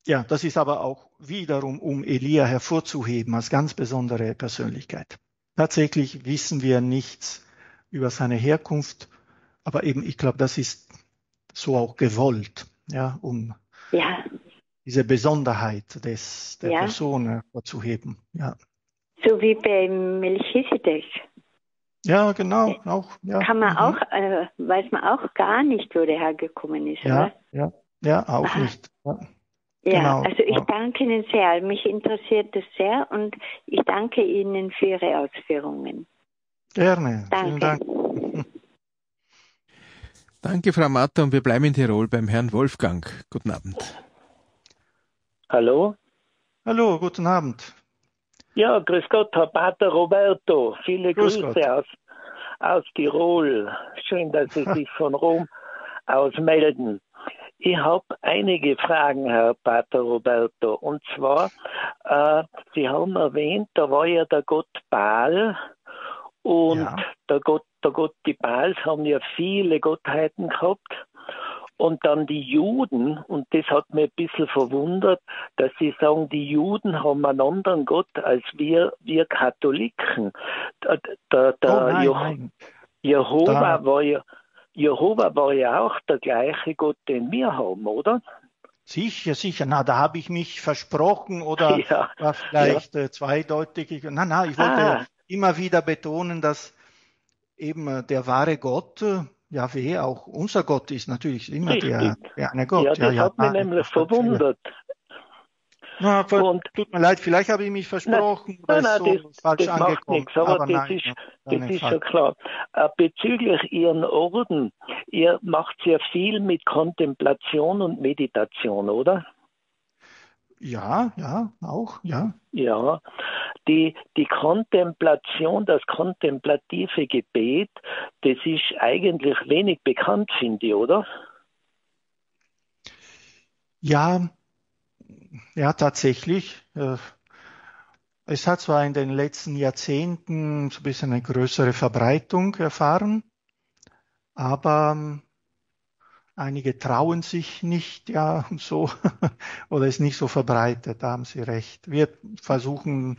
ja, das ist aber auch wiederum, um Elia hervorzuheben als ganz besondere Persönlichkeit. Tatsächlich wissen wir nichts über seine Herkunft, aber eben, ich glaube, das ist so auch gewollt, ja, um Ja. diese Besonderheit der Ja. Person hervorzuheben. Ja. So wie bei Melchisedek. Ja, genau, auch, ja. Kann man auch, weiß man auch gar nicht, wo der hergekommen ist, Ja, oder? ja, auch Aha. nicht. Ja, Ja, genau. also ich danke Ihnen sehr. Mich interessiert das sehr und ich danke Ihnen für Ihre Ausführungen. Gerne. Vielen Danke. Dank. Danke, Frau Martha. Und wir bleiben in Tirol beim Herrn Wolfgang. Guten Abend. Hallo? Hallo, guten Abend. Ja, grüß Gott, Herr Pater Roberto. Viele Grüß Grüße aus Tirol. Schön, dass Sie sich von Rom aus melden. Ich habe einige Fragen, Herr Pater Roberto. Und zwar, Sie haben erwähnt, da war ja der Gott Baal. Und Ja. der Gott, die Baals haben ja viele Gottheiten gehabt. Und dann die Juden, und das hat mich ein bisschen verwundert, dass sie sagen, die Juden haben einen anderen Gott als wir Katholiken. Nein. Jehova war ja auch der gleiche Gott, den wir haben, oder? Sicher. Na, da habe ich mich versprochen oder Ja, war vielleicht zweideutig. Ich wollte immer wieder betonen, dass eben der wahre Gott, Jahwe, auch unser Gott ist. Natürlich immer richtig. der eine Gott. Ja, das hat mich nämlich verwundert. Na, tut mir leid, vielleicht habe ich mich versprochen oder ist so falsch das macht angekommen. nichts, aber das nein, ist schon klar. Bezüglich Ihren Orden, ihr macht sehr viel mit Kontemplation und Meditation, oder? Ja, auch, ja. Ja, die Kontemplation, das kontemplative Gebet, das ist eigentlich wenig bekannt, finde ich, oder? Ja, tatsächlich. Es hat zwar in den letzten Jahrzehnten so ein bisschen eine größere Verbreitung erfahren, aber einige trauen sich nicht, ja, und so, oder ist nicht so verbreitet, da haben Sie recht. Wir versuchen,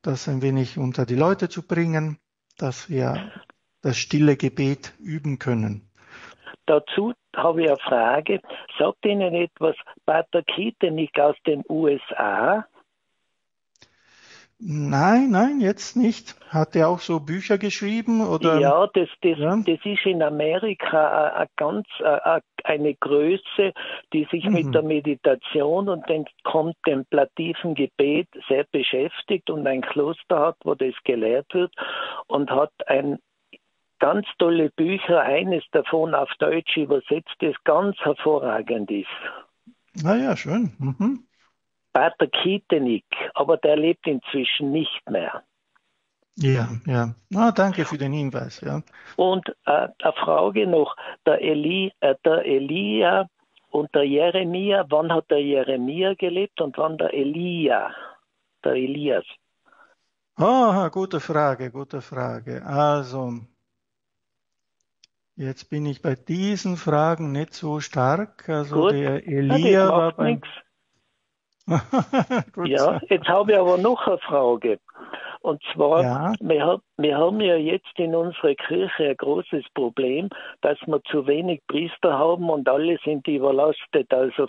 das ein wenig unter die Leute zu bringen, dass wir das stille Gebet üben können. Dazu habe ich eine Frage. Sagt Ihnen etwas Pater Kietenik aus den USA? Nein, jetzt nicht. Hat er auch so Bücher geschrieben oder? Ja, Ja. das ist in Amerika eine Größe, die sich mit der Mhm. Meditation und dem kontemplativen Gebet sehr beschäftigt und ein Kloster hat, wo das gelehrt wird und hat ein ganz tolle Bücher, eines davon auf Deutsch übersetzt, das ganz hervorragend ist. Ah ja, schön. Mhm. Pater Kietenik, aber der lebt inzwischen nicht mehr. Ja, ja. Ah, danke für den Hinweis, ja. Und eine Frage noch, der Elia und der Jeremia, wann hat der Jeremia gelebt und wann der Elia, der Elias? Ah, gute Frage, gute Frage. Also, jetzt bin ich bei diesen Fragen nicht so stark. Also, Gut, der das Elia war macht beim... nichts. Gut. Ja, jetzt habe ich aber noch eine Frage. Und zwar, Ja, wir haben ja jetzt in unserer Kirche ein großes Problem, dass wir zu wenig Priester haben und alle sind überlastet. Also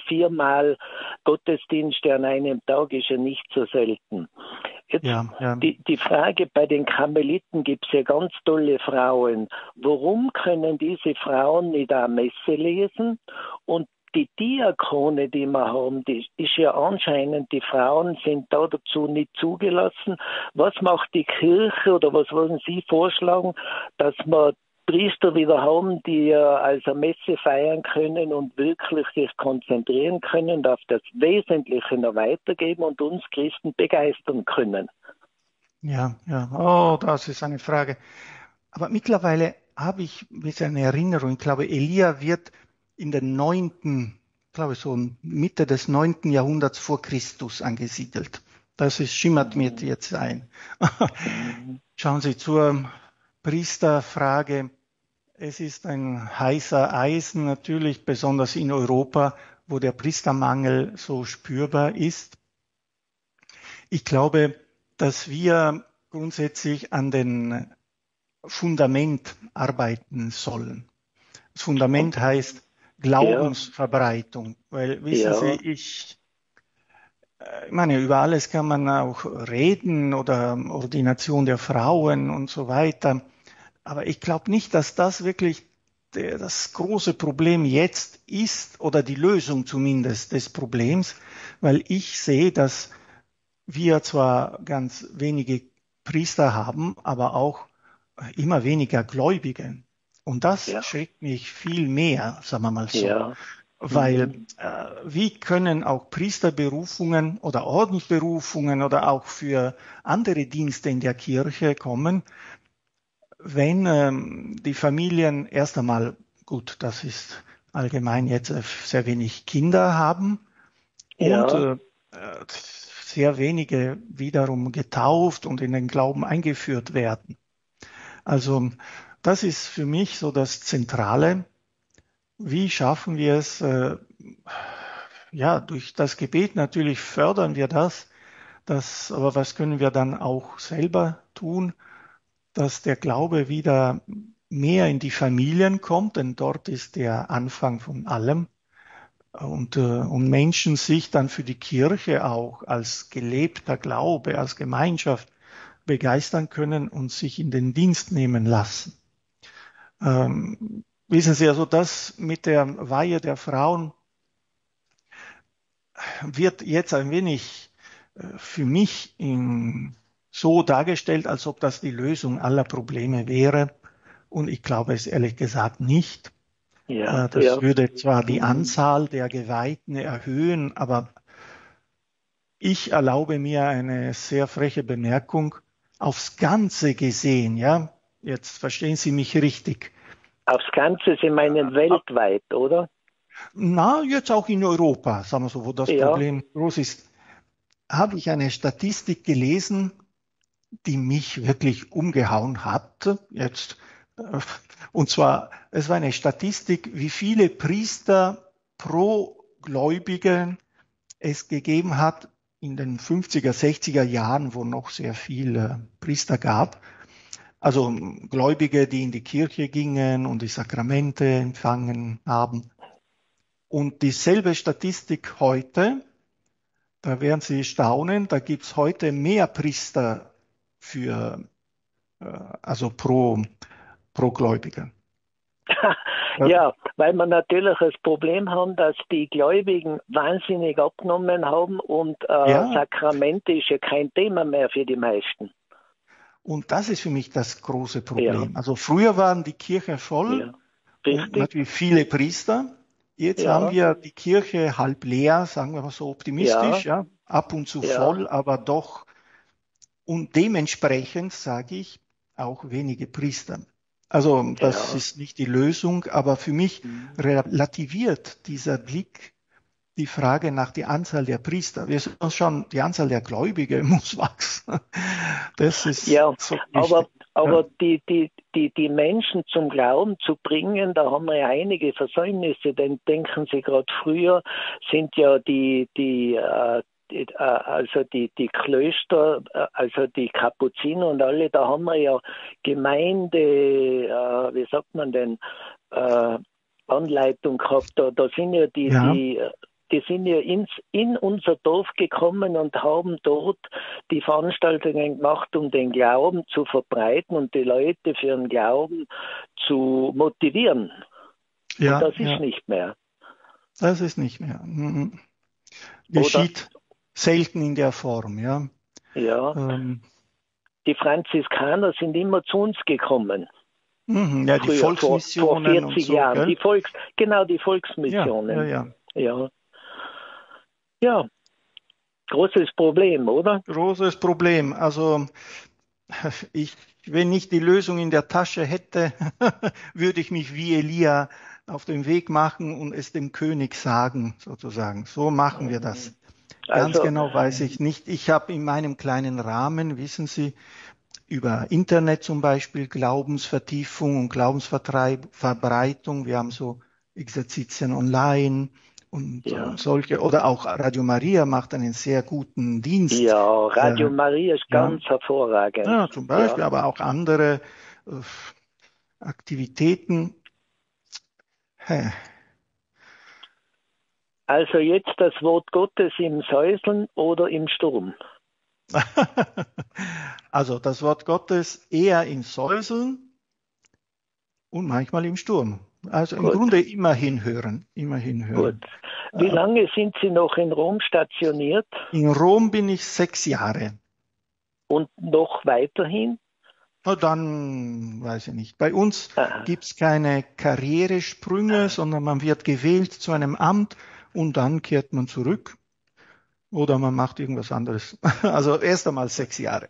viermal Gottesdienste an einem Tag ist ja nicht so selten. Jetzt ja, ja. die Frage, bei den Karmeliten gibt es ja ganz tolle Frauen. Warum können diese Frauen nicht auch Messe lesen? Und die Diakone, die wir haben, die ist ja anscheinend, die Frauen sind da dazu nicht zugelassen. Was macht die Kirche oder was wollen Sie vorschlagen, dass wir Priester wieder haben, die also Messe feiern können und wirklich sich konzentrieren können, auf das Wesentliche noch weitergeben und uns Christen begeistern können? Ja, ja. Oh, das ist eine Frage. Aber mittlerweile habe ich ein bisschen eine Erinnerung. Ich glaube, Elia wird in den glaube ich so Mitte des 9. Jahrhunderts vor Christus angesiedelt. Schimmert mir Mhm. jetzt ein. Mhm. Schauen Sie zur Priesterfrage. Es ist ein heißer Eisen, natürlich besonders in Europa, wo der Priestermangel so spürbar ist. Ich glaube, dass wir grundsätzlich an den Fundament arbeiten sollen. Das Und, Fundament heißt ja, Glaubensverbreitung, weil wissen Sie, ja, ich meine, über alles kann man auch reden oder Ordination der Frauen und so weiter, aber ich glaube nicht, dass das wirklich das große Problem jetzt ist oder die Lösung zumindest des Problems, weil ich sehe, dass wir zwar ganz wenige Priester haben, aber auch immer weniger Gläubige. Und das ja, schreckt mich viel mehr, sagen wir mal so. ja. Weil Mhm. wie können auch Priesterberufungen oder Ordensberufungen oder auch für andere Dienste in der Kirche kommen, wenn die Familien erst einmal, gut, das ist allgemein jetzt sehr wenig Kinder haben und Ja, sehr wenige wiederum getauft und in den Glauben eingeführt werden. Also das ist für mich so das Zentrale. Wie schaffen wir es? Ja, durch das Gebet natürlich fördern wir das, aber was können wir dann auch selber tun, dass der Glaube wieder mehr in die Familien kommt, denn dort ist der Anfang von allem. Und Menschen sich dann für die Kirche auch als gelebter Glaube, als Gemeinschaft begeistern können und sich in den Dienst nehmen lassen. Wissen Sie, also das mit der Weihe der Frauen wird jetzt ein wenig für mich so dargestellt, als ob das die Lösung aller Probleme wäre. Und ich glaube es ehrlich gesagt nicht. ja, Das ja. würde zwar die Mhm. Anzahl der Geweihten erhöhen, aber ich erlaube mir eine sehr freche Bemerkung. Aufs Ganze gesehen, ja, jetzt verstehen Sie mich richtig. Aufs Ganze, Sie meinen weltweit, oder? Na, jetzt auch in Europa, sagen wir so, wo das Ja, Problem groß ist, habe ich eine Statistik gelesen, die mich wirklich umgehauen hat. Und zwar, es war eine Statistik, wie viele Priester pro Gläubigen es gegeben hat in den 50er, 60er Jahren, wo noch sehr viele Priester gab. Also Gläubige, die in die Kirche gingen und die Sakramente empfangen haben. Und dieselbe Statistik heute, Da werden Sie staunen, da gibt's heute mehr Priester also pro Gläubiger. Ja, weil wir natürlich das Problem haben, dass die Gläubigen wahnsinnig abgenommen haben und Ja. Sakramente ist ja kein Thema mehr für die meisten. Und das ist für mich das große Problem. Ja. Also früher waren die Kirchen voll Ja, und richtig. natürlich viele Priester. Jetzt Ja. haben wir die Kirche halb leer, sagen wir mal so optimistisch, ja. Ab und zu Ja. voll, aber doch. Und dementsprechend sage ich auch wenige Priester. Also das Ja. ist nicht die Lösung, aber für mich relativiert dieser Blick die Frage nach der Anzahl der Priester. Wir sehen uns schon, die Anzahl der Gläubige muss wachsen. Das ist Ja, so wichtig. aber die Menschen zum Glauben zu bringen, da haben wir ja einige Versäumnisse, denn denken Sie gerade früher sind ja die Klöster, also die Kapuziner und alle, da haben wir ja Gemeinde, wie sagt man denn, Anleitung gehabt, da sind ja die sind ja in unser Dorf gekommen und haben dort die Veranstaltungen gemacht, um den Glauben zu verbreiten und die Leute für den Glauben zu motivieren. Ja, und das ist nicht mehr. Das ist nicht mehr. Geschieht selten in der Form, ja. Ja. Die Franziskaner sind immer zu uns gekommen. Ja, die Früher, Volksmissionen vor 40 und so, Jahren. gell? Die Volksmissionen. Ja. Ja, großes Problem, oder? Großes Problem. Also wenn ich die Lösung in der Tasche hätte, würde ich mich wie Elia auf den Weg machen und es dem König sagen, sozusagen. So machen wir das. Ganz genau weiß ich nicht. Ich habe in meinem kleinen Rahmen, wissen Sie, über Internet zum Beispiel Glaubensvertiefung und Glaubensverbreitung. Wir haben so Exerzitien online und solche. Oder auch Radio Maria macht einen sehr guten Dienst. Ja, Radio Maria ist ganz hervorragend. Ja, zum Beispiel, aber auch andere Aktivitäten. Also jetzt das Wort Gottes im Säuseln oder im Sturm? Also das Wort Gottes eher im Säuseln und manchmal im Sturm. Also im Grunde immer hinhören. Gut. Wie lange sind Sie noch in Rom stationiert? In Rom bin ich 6 Jahre. Und noch weiterhin? Na dann, weiß ich nicht. Bei uns gibt's keine Karrieresprünge, sondern man wird gewählt zu einem Amt und dann kehrt man zurück. Oder man macht irgendwas anderes. Also erst einmal 6 Jahre.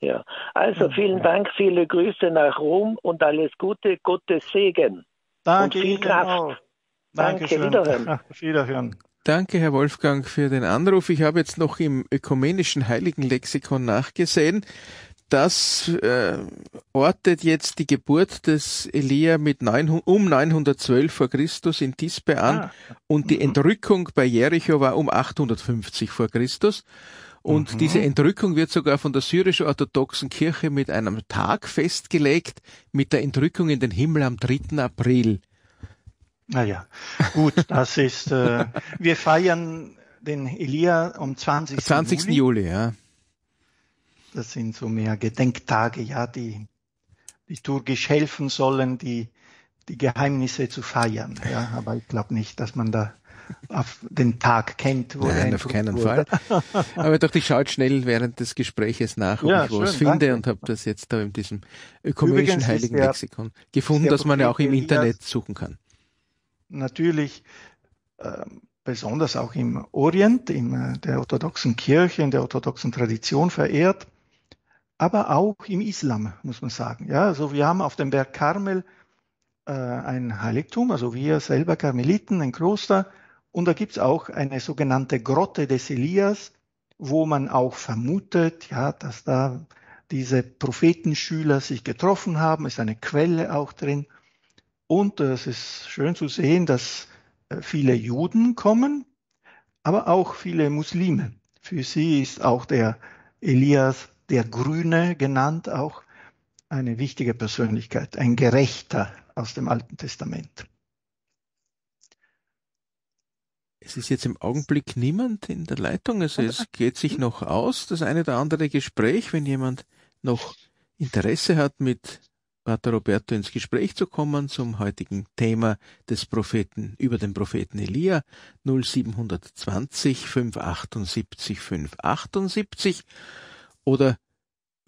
Ja, also vielen Dank, viele Grüße nach Rom und alles Gute, Gottes Segen. Danke und viel Ihnen Kraft. auch. Danke, Wiederhören. Auf Wiederhören. Danke, Herr Wolfgang, für den Anruf. Ich habe jetzt noch im ökumenischen Heiligenlexikon nachgesehen. Das ortet jetzt die Geburt des Elia um 912 vor Christus in Tisbe an und die Entrückung bei Jericho war um 850 vor Christus. Und diese Entrückung wird sogar von der syrisch-orthodoxen Kirche mit einem Tag festgelegt, mit der Entrückung in den Himmel am 3. April. Naja, gut, das ist, wir feiern den Elia am 20. Juli, ja. Das sind so mehr Gedenktage, ja, die liturgisch helfen sollen, die Geheimnisse zu feiern. Ja, aber ich glaube nicht, dass man da auf den Tag kennt. Nein, auf keinen Fall. Aber doch, ich schaue schnell während des Gespräches nach, ob ich was finde und habe das jetzt da in diesem ökumenischen Heiligenlexikon gefunden, dass man ja auch im Internet suchen kann. Natürlich besonders auch im Orient, in der orthodoxen Kirche, in der orthodoxen Tradition verehrt, aber auch im Islam, muss man sagen. Ja, also wir haben auf dem Berg Karmel ein Heiligtum, also wir selber Karmeliten, ein Kloster, und da gibt's auch eine sogenannte Grotte des Elias, wo man auch vermutet, ja, dass da diese Prophetenschüler sich getroffen haben, ist eine Quelle auch drin. Und es ist schön zu sehen, dass viele Juden kommen, aber auch viele Muslime. Für sie ist auch der Elias, der Grüne genannt, auch eine wichtige Persönlichkeit, ein Gerechter aus dem Alten Testament. Es ist jetzt im Augenblick niemand in der Leitung, also es geht sich noch aus, das eine oder andere Gespräch, wenn jemand noch Interesse hat, mit Pater Roberto ins Gespräch zu kommen zum heutigen Thema des Propheten, über den Propheten Elia, 0720 578 578 oder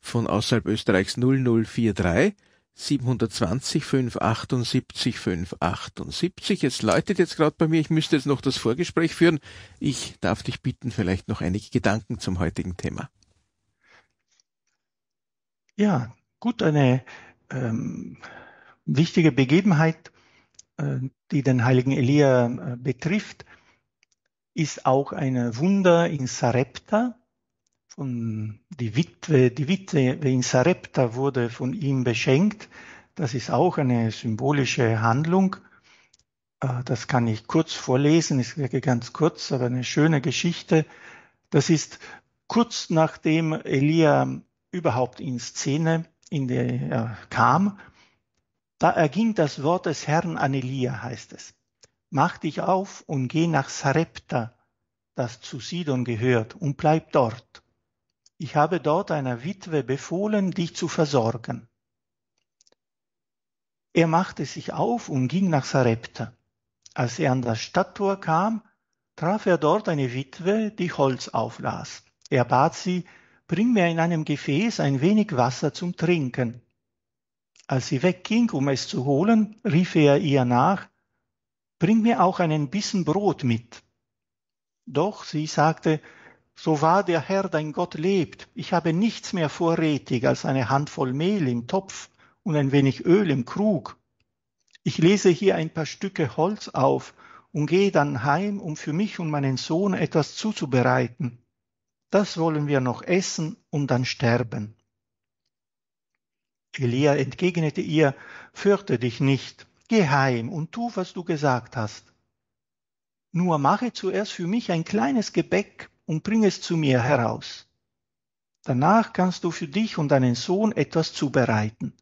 von außerhalb Österreichs 0043 720 578 578. Es läutet jetzt gerade bei mir, ich müsste jetzt noch das Vorgespräch führen. Ich darf dich bitten, vielleicht noch einige Gedanken zum heutigen Thema. Ja, gut, eine wichtige Begebenheit, die den heiligen Elia betrifft, ist auch ein Wunder in Sarepta. Die Witwe in Sarepta wurde von ihm beschenkt. Das ist auch eine symbolische Handlung. Das kann ich kurz vorlesen, ist wirklich ganz kurz, aber eine schöne Geschichte. Das ist kurz nachdem Elia überhaupt in Szene kam. Da erging das Wort des Herrn an Elia, heißt es. Mach dich auf und geh nach Sarepta, das zu Sidon gehört, und bleib dort. Ich habe dort einer Witwe befohlen, dich zu versorgen. Er machte sich auf und ging nach Sarepta. Als er an das Stadttor kam, traf er dort eine Witwe, die Holz auflas. Er bat sie, bring mir in einem Gefäß ein wenig Wasser zum Trinken. Als sie wegging, um es zu holen, rief er ihr nach, bring mir auch einen Bissen Brot mit. Doch sie sagte, so wahr der Herr dein Gott lebt, ich habe nichts mehr vorrätig als eine Handvoll Mehl im Topf und ein wenig Öl im Krug. Ich lese hier ein paar Stücke Holz auf und gehe dann heim, um für mich und meinen Sohn etwas zuzubereiten. Das wollen wir noch essen und dann sterben. Elia entgegnete ihr, fürchte dich nicht, geh heim und tu, was du gesagt hast. Nur mache zuerst für mich ein kleines Gebäck und bring es zu mir heraus. Danach kannst du für dich und deinen Sohn etwas zubereiten.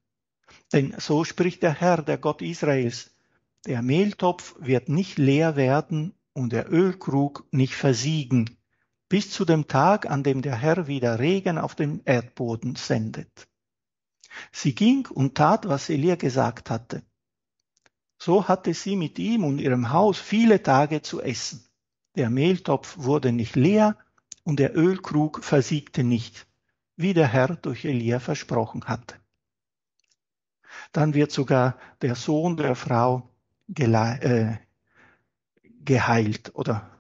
Denn so spricht der Herr, der Gott Israels, der Mehltopf wird nicht leer werden und der Ölkrug nicht versiegen, bis zu dem Tag, an dem der Herr wieder Regen auf den Erdboden sendet. Sie ging und tat, was Elia gesagt hatte. So hatte sie mit ihm und ihrem Haus viele Tage zu essen. Der Mehltopf wurde nicht leer und der Ölkrug versiegte nicht, wie der Herr durch Elia versprochen hatte. Dann wird sogar der Sohn der Frau geheilt oder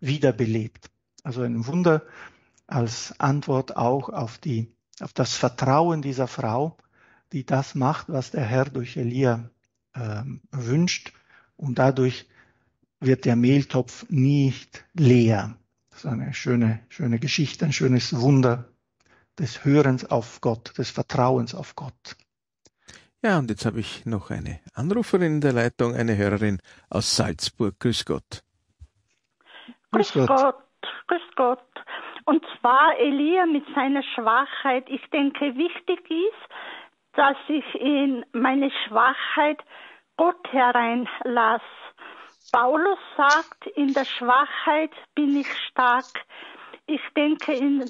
wiederbelebt. Also ein Wunder als Antwort auch auf das Vertrauen dieser Frau, die das macht, was der Herr durch Elia wünscht. Und dadurch wird der Mehltopf nicht leer. Das ist eine schöne Geschichte, ein schönes Wunder des Hörens auf Gott, des Vertrauens auf Gott. Ja, und jetzt habe ich noch eine Anruferin in der Leitung, eine Hörerin aus Salzburg. Grüß Gott. Grüß Gott. Und zwar Elia mit seiner Schwachheit. Ich denke, wichtig ist, dass ich in meine Schwachheit Gott hereinlasse. Paulus sagt, in der Schwachheit bin ich stark. Ich denke,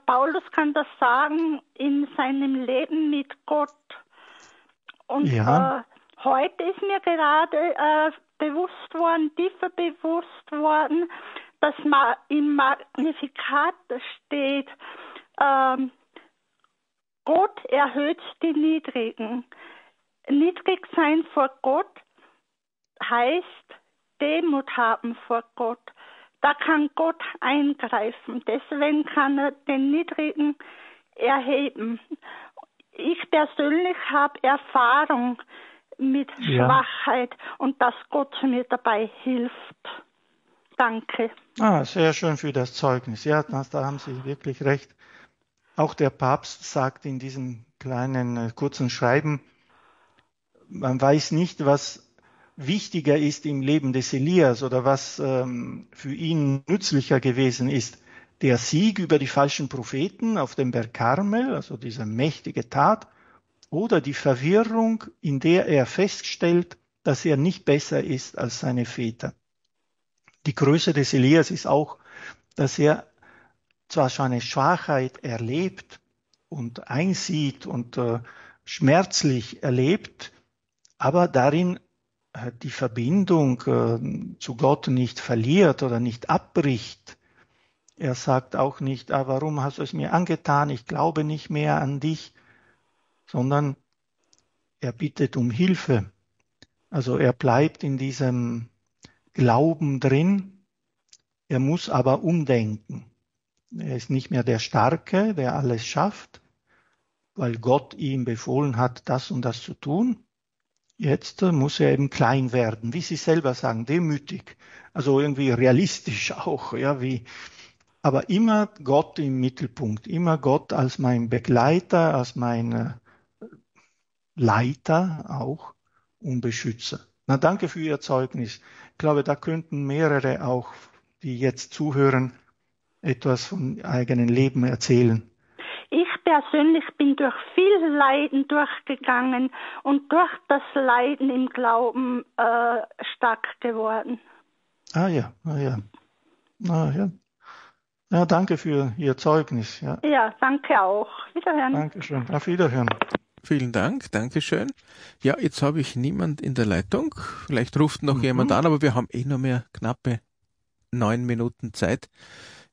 Paulus kann das sagen in seinem Leben mit Gott. Und heute ist mir gerade tiefer bewusst worden, dass im Magnificat steht, Gott erhöht die Niedrigen. Niedrig sein vor Gott heißt Demut haben vor Gott. Da kann Gott eingreifen. Deswegen kann er den Niedrigen erheben. Ich persönlich habe Erfahrung mit Schwachheit und dass Gott mir dabei hilft. Danke. Sehr schön für das Zeugnis. Ja, da haben Sie wirklich recht. Auch der Papst sagt in diesem kleinen, kurzen Schreiben, man weiß nicht, was wichtiger ist im Leben des Elias oder was für ihn nützlicher gewesen ist. Der Sieg über die falschen Propheten auf dem Berg Karmel, also diese mächtige Tat, oder die Verwirrung, in der er feststellt, dass er nicht besser ist als seine Väter. Die Größe des Elias ist auch, dass er zwar seine Schwachheit erlebt und einsieht und schmerzlich erlebt, aber darin die Verbindung zu Gott nicht verliert oder nicht abbricht. Er sagt auch nicht, warum hast du es mir angetan, ich glaube nicht mehr an dich, sondern er bittet um Hilfe. Also er bleibt in diesem Glauben drin, er muss aber umdenken. Er ist nicht mehr der Starke, der alles schafft, weil Gott ihm befohlen hat, das und das zu tun. Jetzt muss er eben klein werden, wie Sie selber sagen, demütig, also irgendwie realistisch auch, ja, aber immer Gott im Mittelpunkt, immer Gott als mein Begleiter, als mein Leiter auch und Beschützer. Na, danke für Ihr Zeugnis. Ich glaube, da könnten mehrere auch, die jetzt zuhören, etwas vom eigenen Leben erzählen. Ich persönlich bin durch viel Leiden durchgegangen und durch das Leiden im Glauben stark geworden. Ja. Ja, danke für Ihr Zeugnis. Ja, Ja, danke auch. Wiederhören. Dankeschön. Auf Wiederhören. Vielen Dank, Dankeschön. Ja, jetzt habe ich niemand in der Leitung. Vielleicht ruft noch jemand an, aber wir haben nur mehr knappe 9 Minuten Zeit.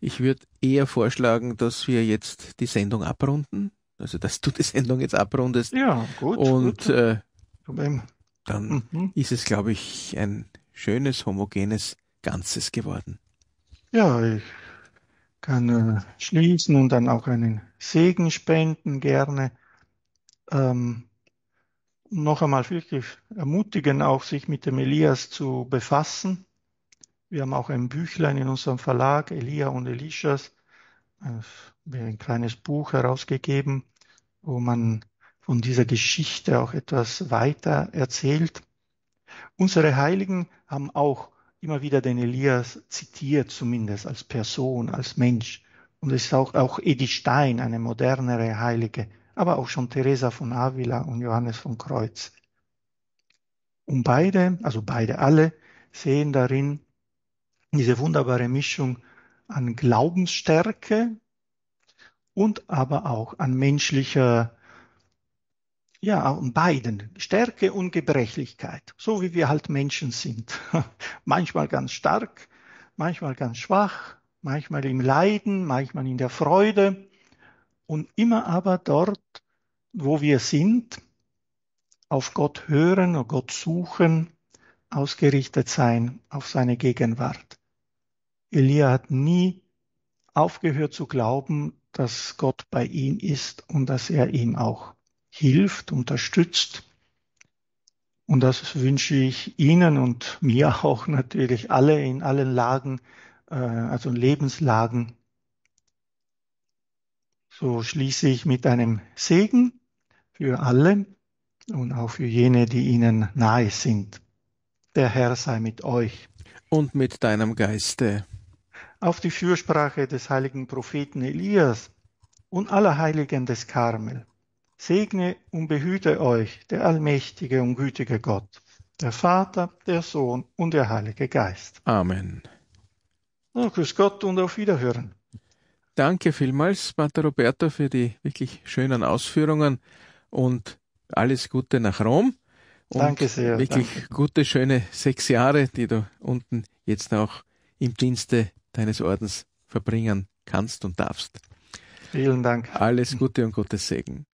Ich würde eher vorschlagen, dass wir jetzt die Sendung abrunden. Also, dass du die Sendung jetzt abrundest. Ja, gut. Und gut. Dann ist es, glaube ich, ein schönes, homogenes Ganzes geworden. Ja, ich kann schließen und dann auch einen Segen spenden gerne. Noch einmal wirklich ermutigen, auch sich mit dem Elias zu befassen. Wir haben auch ein Büchlein in unserem Verlag, Elia und Elischas, ein kleines Buch herausgegeben, wo man von dieser Geschichte auch etwas weiter erzählt. Unsere Heiligen haben auch immer wieder den Elias zitiert, zumindest als Person, als Mensch. Und es ist auch Edith Stein, eine modernere Heilige, aber auch schon Teresa von Avila und Johannes vom Kreuz. Und beide alle, sehen darin diese wunderbare Mischung an Glaubensstärke und aber auch an menschlicher, an beiden, Stärke und Gebrechlichkeit, so wie wir halt Menschen sind. Manchmal ganz stark, manchmal ganz schwach, manchmal im Leiden, manchmal in der Freude und immer aber dort, wo wir sind, auf Gott hören und Gott suchen, ausgerichtet sein auf seine Gegenwart. Elia hat nie aufgehört zu glauben, dass Gott bei ihm ist und dass er ihm auch hilft, unterstützt. Und das wünsche ich Ihnen und mir auch natürlich alle in allen Lagen, also Lebenslagen. So schließe ich mit einem Segen für alle und auch für jene, die Ihnen nahe sind. Der Herr sei mit euch. Und mit deinem Geiste. Auf die Fürsprache des heiligen Propheten Elias und aller Heiligen des Karmel. Segne und behüte euch der allmächtige und gütige Gott, der Vater, der Sohn und der Heilige Geist. Amen. Oh, grüß Gott und auf Wiederhören. Danke vielmals, Pater Roberto, für die wirklich schönen Ausführungen und alles Gute nach Rom. Und danke sehr. Wirklich gute, schöne 6 Jahre, die du unten jetzt auch im Dienste deines Ordens verbringen kannst und darfst. Vielen Dank. Alles Gute und Gottes Segen.